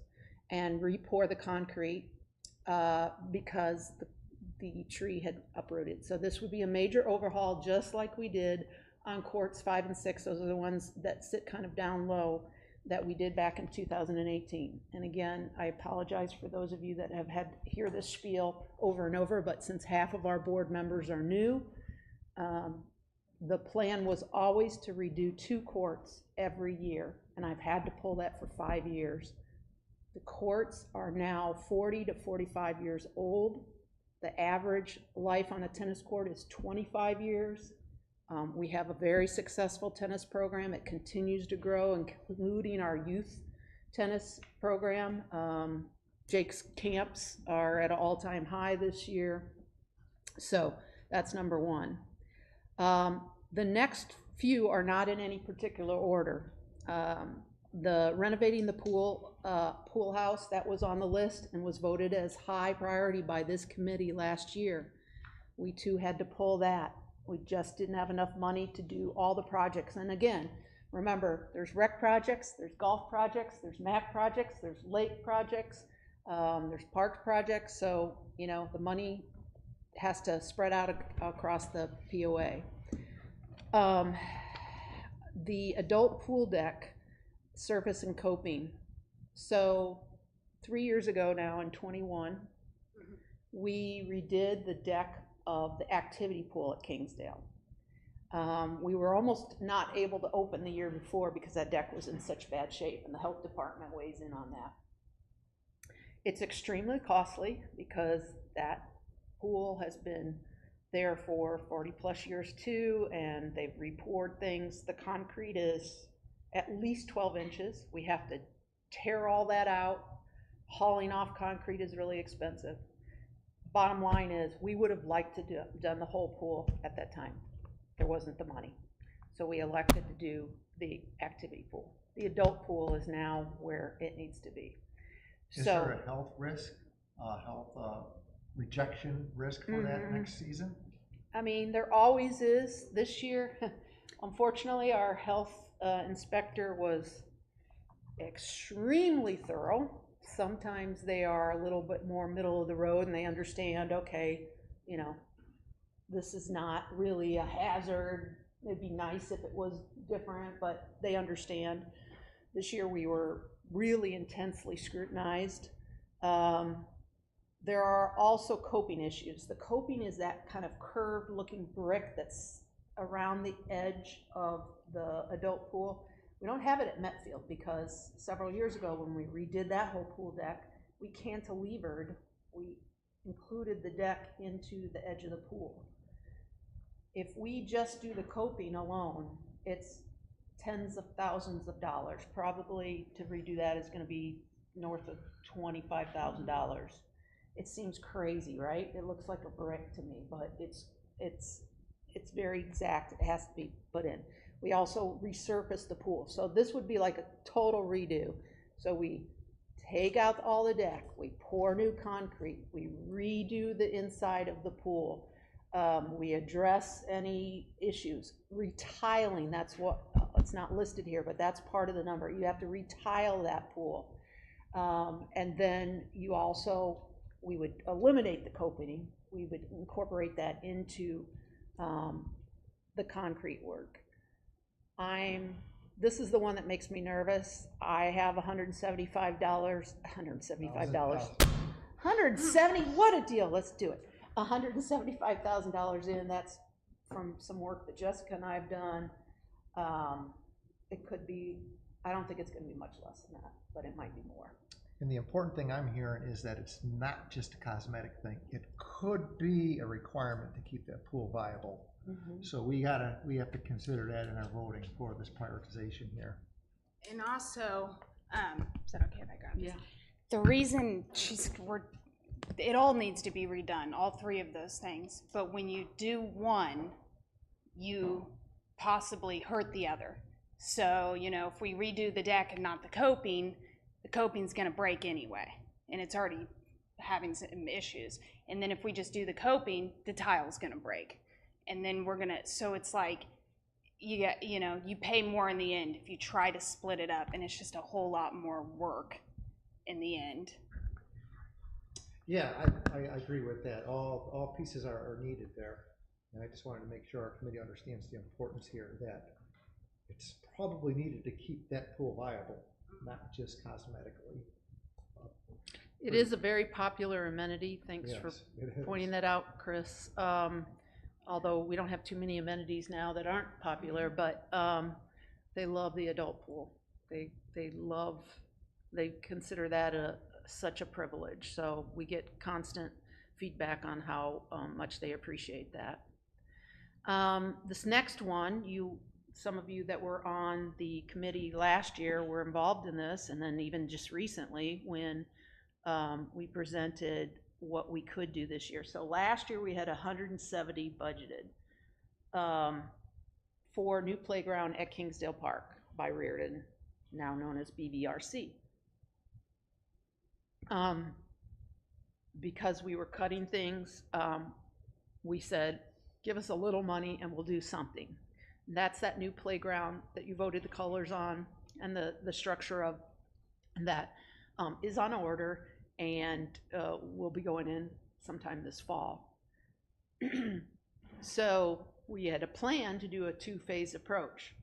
Speaker 2: and re-pour the concrete because the tree had uprooted. So this would be a major overhaul, just like we did on courts 5 and 6. Those are the ones that sit kind of down low that we did back in 2018. And again, I apologize for those of you that have had to hear this spiel over and over, but since half of our board members are new, the plan was always to redo 2 courts every year, and I've had to pull that for 5 years. The courts are now 40 to 45 years old. The average life on a tennis court is 25 years. We have a very successful tennis program. It continues to grow, including our youth tennis program. Jake's camps are at an all-time high this year. So that's number one. The next few are not in any particular order. The renovating the pool house, that was on the list and was voted as high priority by this committee last year. We too had to pull that. We just didn't have enough money to do all the projects. And again, remember, there's rec projects, there's golf projects, there's MAC projects, there's lake projects, there's parks projects. So, you know, the money has to spread out across the POA. The adult pool deck, surface and coping. So 3 years ago now in 21, we redid the deck of the activity pool at Kingsdale. We were almost not able to open the year before because that deck was in such bad shape, and the health department weighs in on that. It's extremely costly because that pool has been there for 40 plus years too, and they've re-poured things. The concrete is at least 12 inches. We have to tear all that out. Hauling off concrete is really expensive. Bottom line is, we would have liked to done the whole pool at that time. There wasn't the money. So we elected to do the activity pool. The adult pool is now where it needs to be.
Speaker 4: Is there a health risk, rejection risk for that next season?
Speaker 2: I mean, there always is. This year, unfortunately, our health inspector was extremely thorough. Sometimes they are a little bit more middle of the road and they understand, okay, you know, this is not really a hazard. It'd be nice if it was different, but they understand. This year we were really intensely scrutinized. There are also coping issues. The coping is that kind of curved looking brick that's around the edge of the adult pool. We don't have it at Metfield because several years ago when we redid that whole pool deck, we cantilevered, we included the deck into the edge of the pool. If we just do the coping alone, it's tens of thousands of dollars. Probably to redo that is gonna be north of $25,000. It seems crazy, right? It looks like a brick to me, but it's very exact. It has to be put in. We also resurface the pool. So this would be like a total redo. So we take out all the deck, we pour new concrete, we redo the inside of the pool, we address any issues. Retiling, that's what, it's not listed here, but that's part of the number. You have to retile that pool. And then you also, we would eliminate the coping. We would incorporate that into the concrete work. This is the one that makes me nervous. I have $170, what a deal, let's do it. $175,000 in, that's from some work that Jessica and I have done. It could be, I don't think it's gonna be much less than that, but it might be more.
Speaker 4: And the important thing I'm hearing is that it's not just a cosmetic thing. It could be a requirement to keep that pool viable. So we have to consider that in our voting for this prioritization here.
Speaker 9: And also, is that okay if I grab this?
Speaker 2: Yeah.
Speaker 9: The reason it all needs to be redone, all 3 of those things. But when you do one, you possibly hurt the other. So, you know, if we redo the deck and not the coping's gonna break anyway. And it's already having some issues. And then if we just do the coping, the tile's gonna break. And then so it's like, you get, you pay more in the end if you try to split it up, and it's just a whole lot more work in the end.
Speaker 4: Yeah, I agree with that. All pieces are needed there. And I just wanted to make sure our committee understands the importance here that it's probably needed to keep that pool viable, not just cosmetically.
Speaker 2: It is a very popular amenity. Thanks for
Speaker 4: Yes, it is.
Speaker 2: pointing that out, Chris. Although we don't have too many amenities now that aren't popular, but they love the adult pool. They consider that such a privilege. So we get constant feedback on how much they appreciate that. This next one, some of you that were on the committee last year were involved in this, and then even just recently when we presented what we could do this year. So last year we had 170 budgeted for new playground at Kingsdale Park by Reardon, now known as BVRC. Because we were cutting things, we said, give us a little money and we'll do something. And that's that new playground that you voted the colors on, and the structure of that is on order, and we'll be going in sometime this fall. So we had a plan to do a two-phase approach,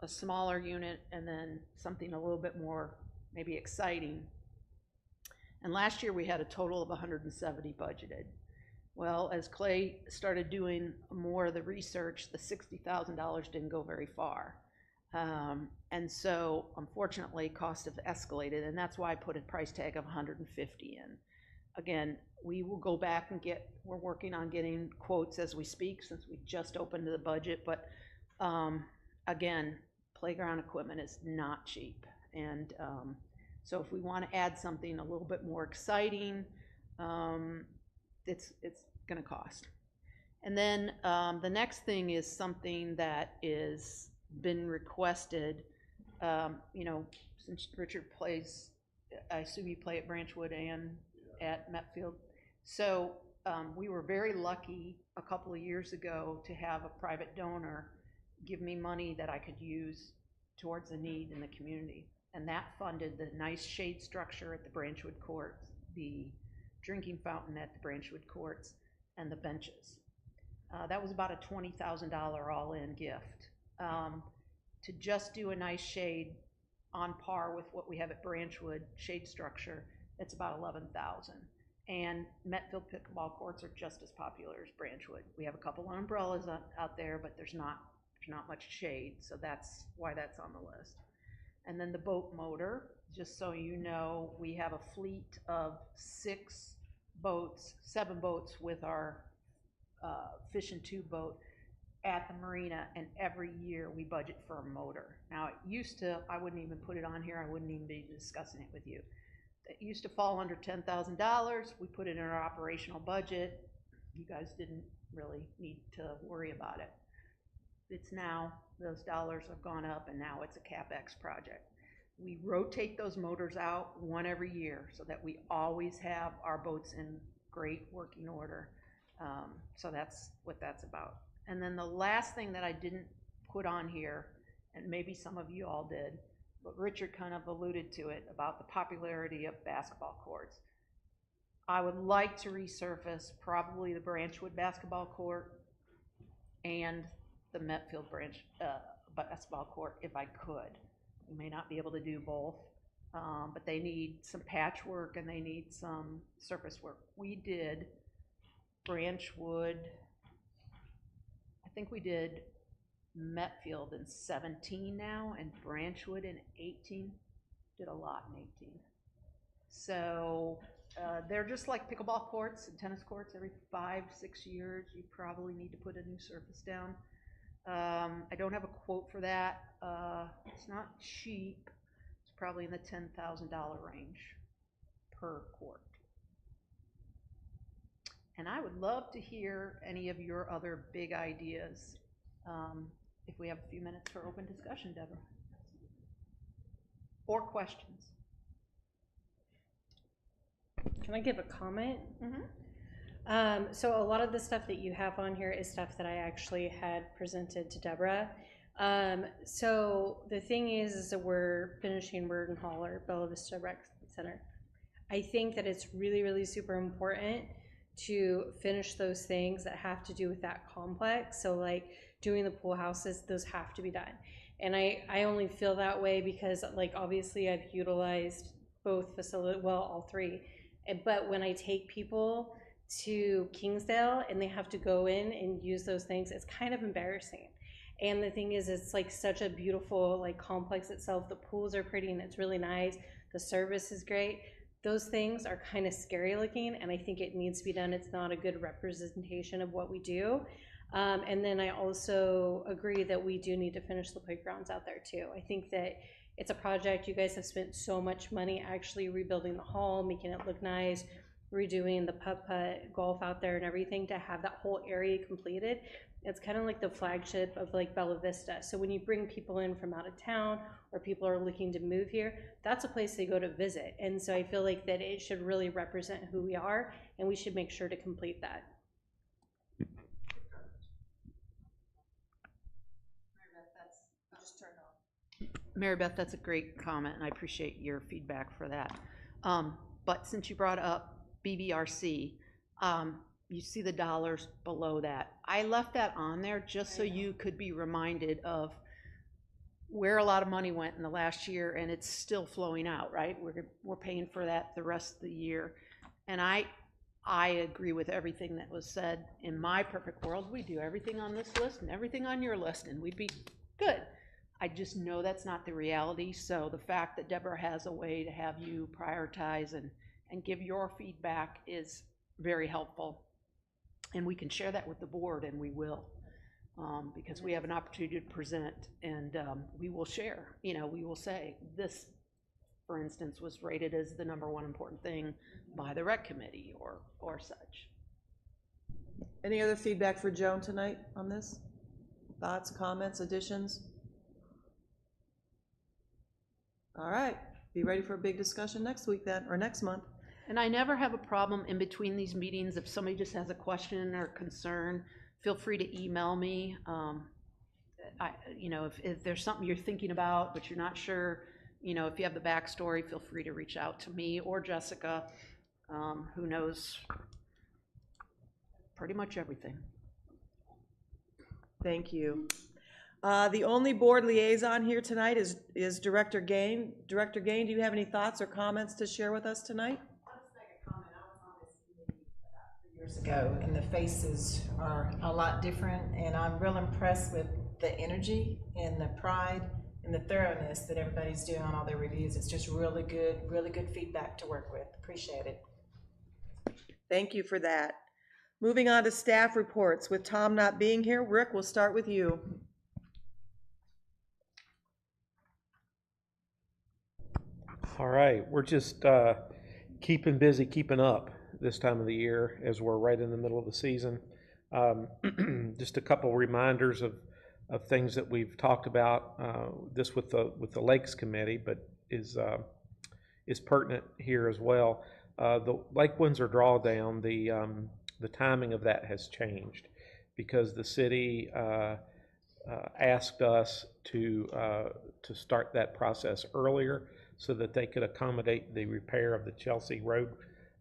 Speaker 2: a smaller unit and then something a little bit more maybe exciting. And last year we had a total of 170 budgeted. Well, as Clay started doing more of the research, the $60,000 didn't go very far. And so unfortunately costs have escalated, and that's why I put a price tag of 150 in. Again, we will go back and we're working on getting quotes as we speak, since we just opened the budget, but again, playground equipment is not cheap. And so if we want to add something a little bit more exciting, it's gonna cost. And then the next thing is something that is been requested, since Richard plays, I assume you play at Branchwood and at Metfield. So we were very lucky a couple of years ago to have a private donor give me money that I could use towards a need in the community. And that funded the nice shade structure at the Branchwood Courts, the drinking fountain at the Branchwood Courts, and the benches. That was about a $20,000 all-in gift. To just do a nice shade on par with what we have at Branchwood shade structure, it's about $11,000. And Metfield pickleball courts are just as popular as Branchwood. We have a couple of umbrellas out there, but there's not much shade, so that's why that's on the list. And then the boat motor, just so you know, we have a fleet of 7 boats with our fish and tube boat at the marina, and every year we budget for a motor. Now, it used to, I wouldn't even put it on here, I wouldn't even be discussing it with you. It used to fall under $10,000. We put it in our operational budget. You guys didn't really need to worry about it. It's now, those dollars have gone up, and now it's a CapEx project. We rotate those motors out one every year so that we always have our boats in great working order. So that's what that's about. And then the last thing that I didn't put on here, and maybe some of you all did, but Richard kind of alluded to it about the popularity of basketball courts. I would like to resurface probably the Branchwood basketball court and the Metfield basketball court if I could. We may not be able to do both, but they need some patchwork and they need some surface work. We did Branchwood, I think we did Metfield in 17 now, and Branchwood in 18. Did a lot in 18. So they're just like pickleball courts and tennis courts. Every 5-6 years, you probably need to put a new surface down. I don't have a quote for that. It's not cheap. It's probably in the $10,000 range per court. And I would love to hear any of your other big ideas. If we have a few minutes for open discussion, Deborah. Or questions.
Speaker 11: Can I give a comment?
Speaker 2: Mm-hmm.
Speaker 11: So a lot of the stuff that you have on here is stuff that I actually had presented to Deborah. So the thing is that we're finishing Word and Holler, Bella Vista Rec Center. I think that it's really, really super important to finish those things that have to do with that complex. So like doing the pool houses, those have to be done. And I only feel that way because like obviously I've utilized both facilities, well, all three. But when I take people to Kingsdale and they have to go in and use those things, it's kind of embarrassing. And the thing is, it's like such a beautiful like complex itself. The pools are pretty and it's really nice. The service is great. Those things are kind of scary looking, and I think it needs to be done. It's not a good representation of what we do. And then I also agree that we do need to finish the playgrounds out there too. I think that it's a project. You guys have spent so much money actually rebuilding the hall, making it look nice, redoing the putt-putt golf out there and everything to have that whole area completed. It's kind of like the flagship of like Bella Vista. So when you bring people in from out of town or people are looking to move here, that's a place they go to visit. And so I feel like that it should really represent who we are, and we should make sure to complete that.
Speaker 2: Mary Beth, that's a great comment, and I appreciate your feedback for that. But since you brought up BBRC, you see the dollars below that. I left that on there just so you could be reminded of where a lot of money went in the last year, and it's still flowing out, right? We're paying for that the rest of the year. And I agree with everything that was said. In my perfect world, we do everything on this list and everything on your list, and we'd be good. I just know that's not the reality. So the fact that Deborah has a way to have you prioritize and give your feedback is very helpful. And we can share that with the board, and we will, because we have an opportunity to present, and we will share. You know, we will say this, for instance, was rated as the #1 important thing by the rec committee or such.
Speaker 1: Any other feedback for Joan tonight on this? Thoughts, comments, additions? All right, be ready for a big discussion next week then, or next month.
Speaker 2: And I never have a problem in between these meetings. If somebody just has a question or concern, feel free to email me. You know, if there's something you're thinking about but you're not sure, you know, if you have the backstory, feel free to reach out to me or Jessica, who knows pretty much everything.
Speaker 1: Thank you. The only board liaison here tonight is Director Gain. Director Gain, do you have any thoughts or comments to share with us tonight?
Speaker 13: Years ago, and the faces are a lot different, and I'm real impressed with the energy and the pride and the thoroughness that everybody's doing on all their reviews. It's just really good feedback to work with. Appreciate it.
Speaker 1: Thank you for that. Moving on to staff reports. With Tom not being here, Rick, we'll start with you.
Speaker 6: All right, we're just keeping busy, keeping up this time of the year as we're right in the middle of the season. Just a couple reminders of things that we've talked about. This with the Lakes Committee, but is pertinent here as well. The Lake Windsor drawdown, the timing of that has changed because the city asked us to start that process earlier so that they could accommodate the repair of the Chelsea Road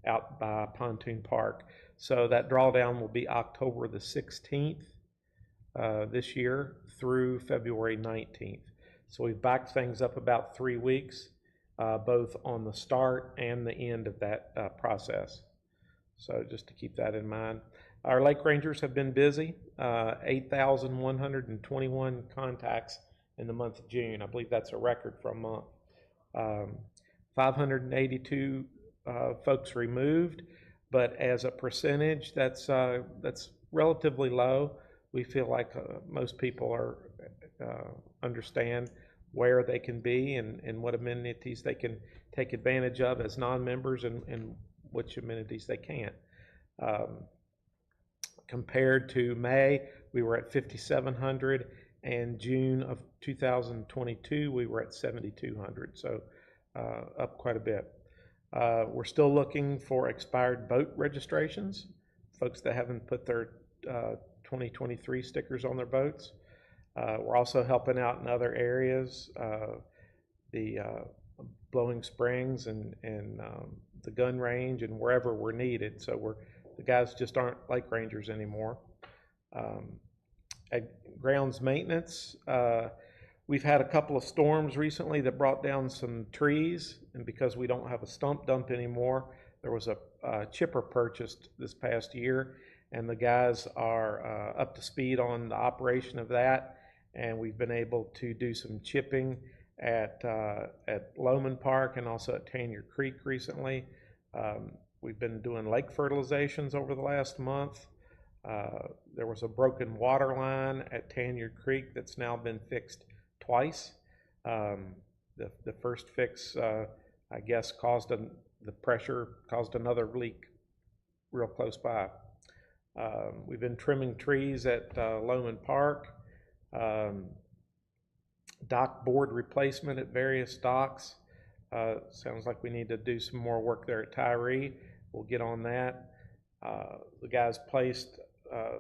Speaker 6: out by Pontoon Park. So that drawdown will be October the 16th this year through February 19th. So we've backed things up about 3 weeks, both on the start and the end of that process. So just to keep that in mind. Our Lake Rangers have been busy, 8,121 contacts in the month of June. I believe that's a record for a month. 582 folks removed, but as a percentage, that's relatively low. We feel like most people are understand where they can be and what amenities they can take advantage of as non-members and which amenities they can't. Compared to May, we were at 5,700, and June of 2022, we were at 7,200, so up quite a bit. We're still looking for expired boat registrations, folks that haven't put their 2023 stickers on their boats. We're also helping out in other areas, the Blowing Springs and the gun range and wherever we're needed. So the guys just aren't lake rangers anymore. At grounds maintenance, we've had a couple of storms recently that brought down some trees, and because we don't have a stump dump anymore, there was a chipper purchased this past year, and the guys are up to speed on the operation of that, and we've been able to do some chipping at Loman Park and also at Tanier Creek recently. We've been doing lake fertilizations over the last month. There was a broken water line at Tanier Creek that's now been fixed twice. The first fix, I guess, the pressure caused another leak real close by. We've been trimming trees at Loman Park. Dock board replacement at various docks. Sounds like we need to do some more work there at Tyree. We'll get on that. The guys placed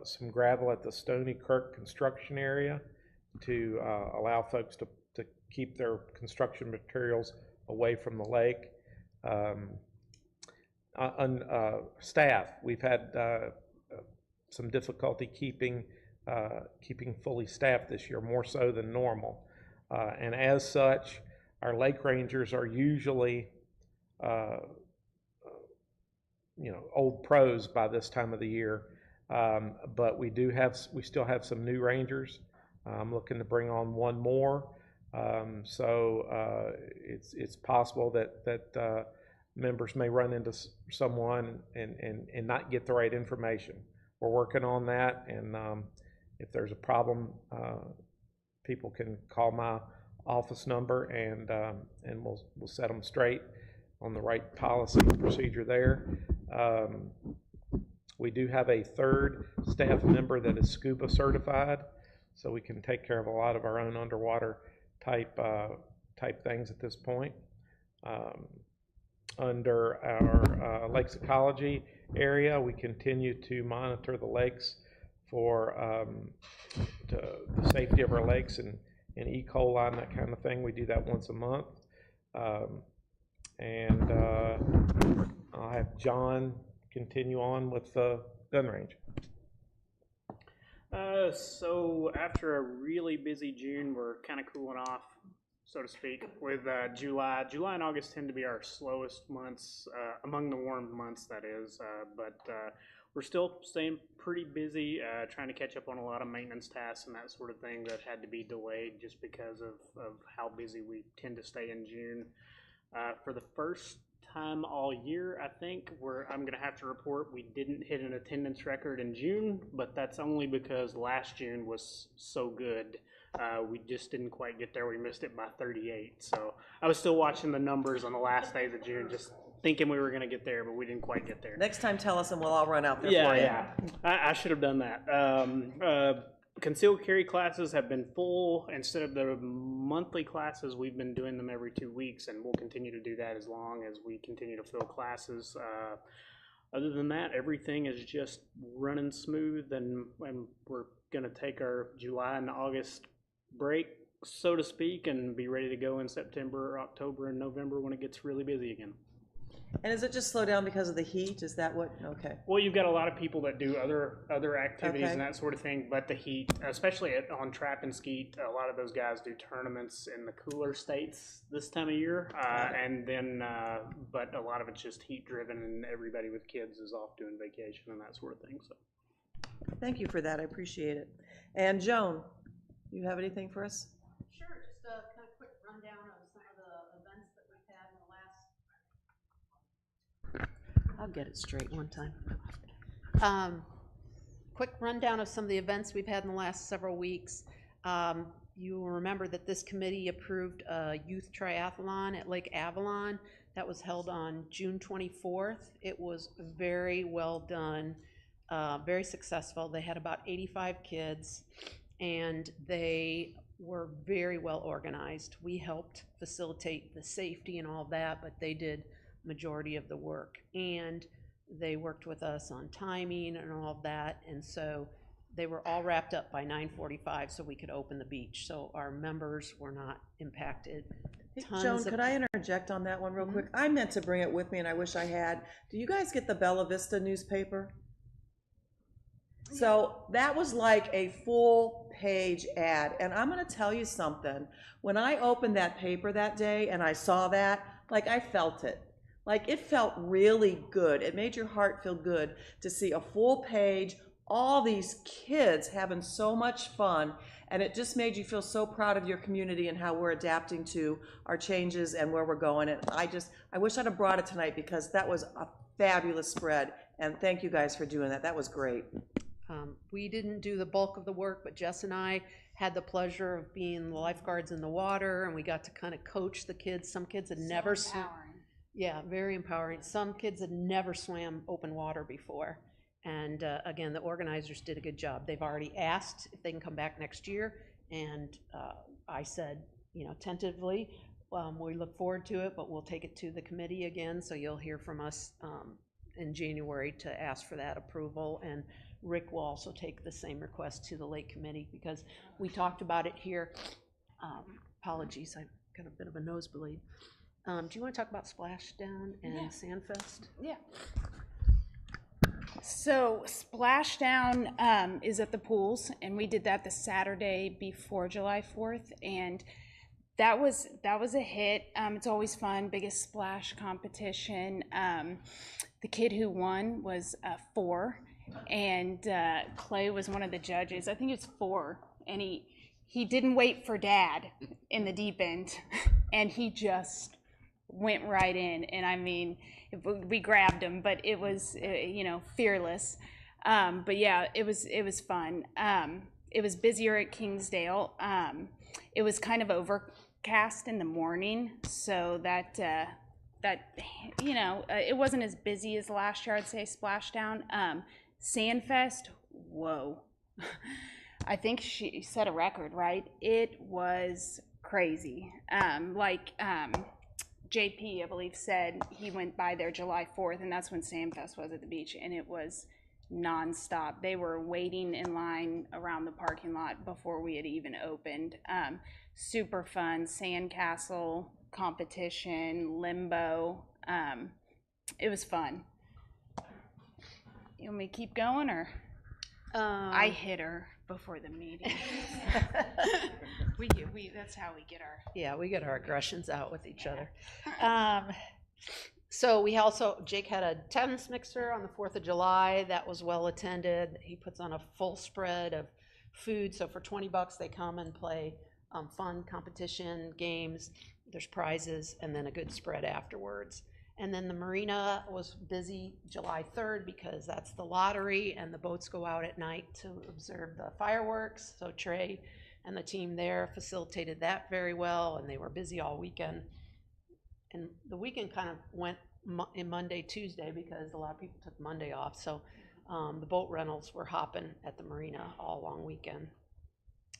Speaker 6: some gravel at the Stony Creek construction area to allow folks to keep their construction materials away from the lake. Staff, we've had some difficulty keeping fully staffed this year, more so than normal. And as such, our lake rangers are usually old pros by this time of the year. But we still have some new rangers. I'm looking to bring on one more. So it's possible that members may run into someone and not get the right information. We're working on that, and if there's a problem, people can call my office number, and we'll set them straight on the right policy and procedure there. We do have a third staff member that is scuba certified, so we can take care of a lot of our own underwater type things at this point. Under our lakes ecology area, we continue to monitor the lakes for the safety of our lakes and E. coli and that kind of thing. We do that once a month. And I'll have John continue on with the gun range.
Speaker 14: So after a really busy June, we're kind of cooling off, so to speak, with July. July and August tend to be our slowest months, among the warm months, that is. But we're still staying pretty busy, trying to catch up on a lot of maintenance tasks and that sort of thing that had to be delayed just because of how busy we tend to stay in June. For the first time all year, I think, I'm going to have to report we didn't hit an attendance record in June, but that's only because last June was so good. We just didn't quite get there. We missed it by 38. So I was still watching the numbers on the last days of June, just thinking we were going to get there, but we didn't quite get there.
Speaker 1: Next time, tell us and we'll all run out there for you.
Speaker 14: Yeah. I should have done that. Concealed carry classes have been full. Instead of the monthly classes, we've been doing them every 2 weeks, and we'll continue to do that as long as we continue to fill classes. Other than that, everything is just running smooth, and we're going to take our July and August break, so to speak, and be ready to go in September, October, and November when it gets really busy again.
Speaker 1: And is it just slow down because of the heat? Is that what? Okay.
Speaker 14: Well, you've got a lot of people that do other activities
Speaker 1: Okay.
Speaker 14: and that sort of thing, but the heat, especially on Trap and Skeet, a lot of those guys do tournaments in the cooler states this time of year, and then, but a lot of it's just heat driven, and everybody with kids is off doing vacation and that sort of thing. So,
Speaker 1: Thank you for that. I appreciate it. And Joan, you have anything for us?
Speaker 2: Sure, just a kind of quick rundown of some of the events that we've had in the last. I'll get it straight one time. Quick rundown of some of the events we've had in the last several weeks. You will remember that this committee approved a youth triathlon at Lake Avalon. That was held on June 24th. It was very well done, very successful. They had about 85 kids, and they were very well organized. We helped facilitate the safety and all that, but they did majority of the work, and they worked with us on timing and all of that, and so They were all wrapped up by 9:45 so we could open the beach, so our members were not impacted.
Speaker 1: Hey,
Speaker 2: Tons
Speaker 1: Joan,
Speaker 2: of-
Speaker 1: could I interject on that one real quick? I meant to bring it with me and I wish I had. Do you guys get the Bella Vista newspaper? So that was like a full page ad, and I'm gonna tell you something. When I opened that paper that day and I saw that, like I felt it. Like it felt really good. It made your heart feel good to see a full page, all these kids having so much fun, and it just made you feel so proud of your community and how we're adapting to our changes and where we're going. And I wish I'd have brought it tonight because that was a fabulous spread, and thank you guys for doing that. That was great.
Speaker 2: We didn't do the bulk of the work, but Jess and I had the pleasure of being the lifeguards in the water, and we got to kind of coach the kids. Some kids had never yeah, very empowering. Some kids had never swam open water before. And again, the organizers did a good job. They've already asked if they can come back next year. And I said, you know, tentatively, we look forward to it, but we'll take it to the committee again. So you'll hear from us in January to ask for that approval. And Rick will also take the same request to the Lake Committee because we talked about it here. Apologies, I've got a bit of a nosebleed. Do you want to talk about Splashdown and Sandfest?
Speaker 9: Yeah. So Splashdown is at the pools, and we did that the Saturday before July 4th, and that was a hit. It's always fun, biggest splash competition. The kid who won was 4, and Clay was one of the judges. I think it's 4, and he didn't wait for Dad in the deep end, and he just went right in. And I mean, we grabbed him, but it was you know, fearless. But yeah, it was fun. It was busier at Kingsdale. It was kind of overcast in the morning, so that you know, it wasn't as busy as last year. I'd say Splashdown. Sandfest, whoa. I think she set a record, right? It was crazy. JP, I believe, said he went by there July 4th, and that's when Sandfest was at the beach, and it was nonstop. They were waiting in line around the parking lot before we had even opened. Super fun, sandcastle competition, limbo. It was fun. You want me to keep going, or? I hit her before the meeting. That's how we get our.
Speaker 2: Yeah, we get our aggressions out with each other. So we also, Jake had a tennis mixer on the 4th of July. That was well attended. He puts on a full spread of food. So for $20, they come and play fun competition games. There's prizes and then a good spread afterwards. And then the marina was busy July 3rd because that's the lottery, and the boats go out at night to observe the fireworks. So Trey and the team there facilitated that very well, and they were busy all weekend. And the weekend kind of went in Monday, Tuesday, because a lot of people took Monday off. So the boat rentals were hopping at the marina all long weekend.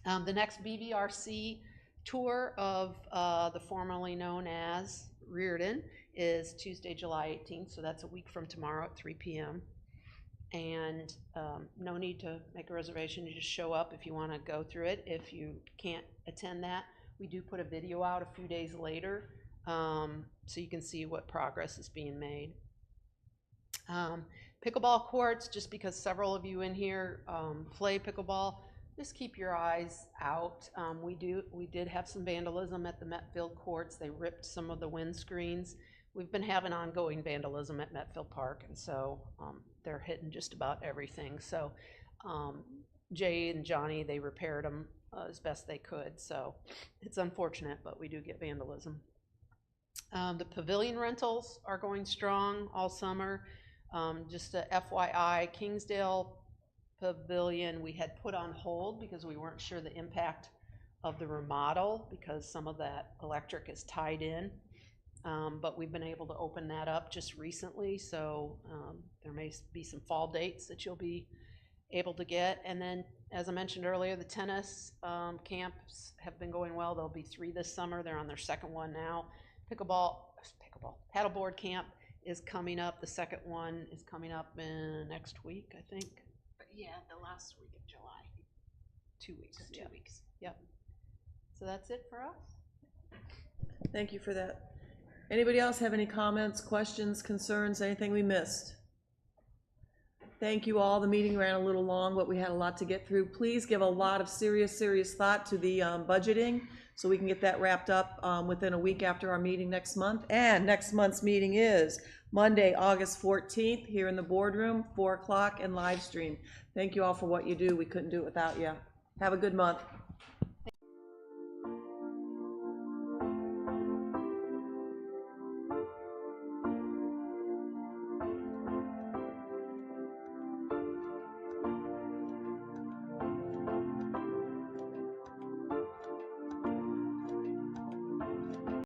Speaker 2: The next BVRC tour of the formerly known as Reardon is Tuesday, July 18th, so that's a week from tomorrow at 3 p.m. And no need to make a reservation. You just show up if you want to go through it. If you can't attend that, we do put a video out a few days later so you can see what progress is being made. Pickleball courts, just because several of you in here play pickleball, just keep your eyes out. We did have some vandalism at the Metfield courts. They ripped some of the windscreens. We've been having ongoing vandalism at Metfield Park, and so they're hitting just about everything. So Jay and Johnny, they repaired them as best they could. So it's unfortunate, but we do get vandalism. The pavilion rentals are going strong all summer. Just a FYI, Kingsdale Pavilion we had put on hold because we weren't sure the impact of the remodel because some of that electric is tied in. But we've been able to open that up just recently, so there may be some fall dates that you'll be able to get. And then, as I mentioned earlier, the tennis camps have been going well. There'll be 3 this summer. They're on their second one now. Paddleboard camp is coming up. The second one is coming up in next week, I think.
Speaker 9: Yeah, the last week of July.
Speaker 2: 2 weeks,
Speaker 9: So 2
Speaker 2: yeah.
Speaker 9: weeks.
Speaker 2: Yep. So that's it for us?
Speaker 1: Thank you for that. Anybody else have any comments, questions, concerns, anything we missed? Thank you all. The meeting ran a little long, but we had a lot to get through. Please give a lot of serious thought to the budgeting, so we can get that wrapped up within a week after our meeting next month. And next month's meeting is Monday, August 14th, here in the boardroom, 4 o'clock, and live stream. Thank you all for what you do. We couldn't do it without you. Have a good month.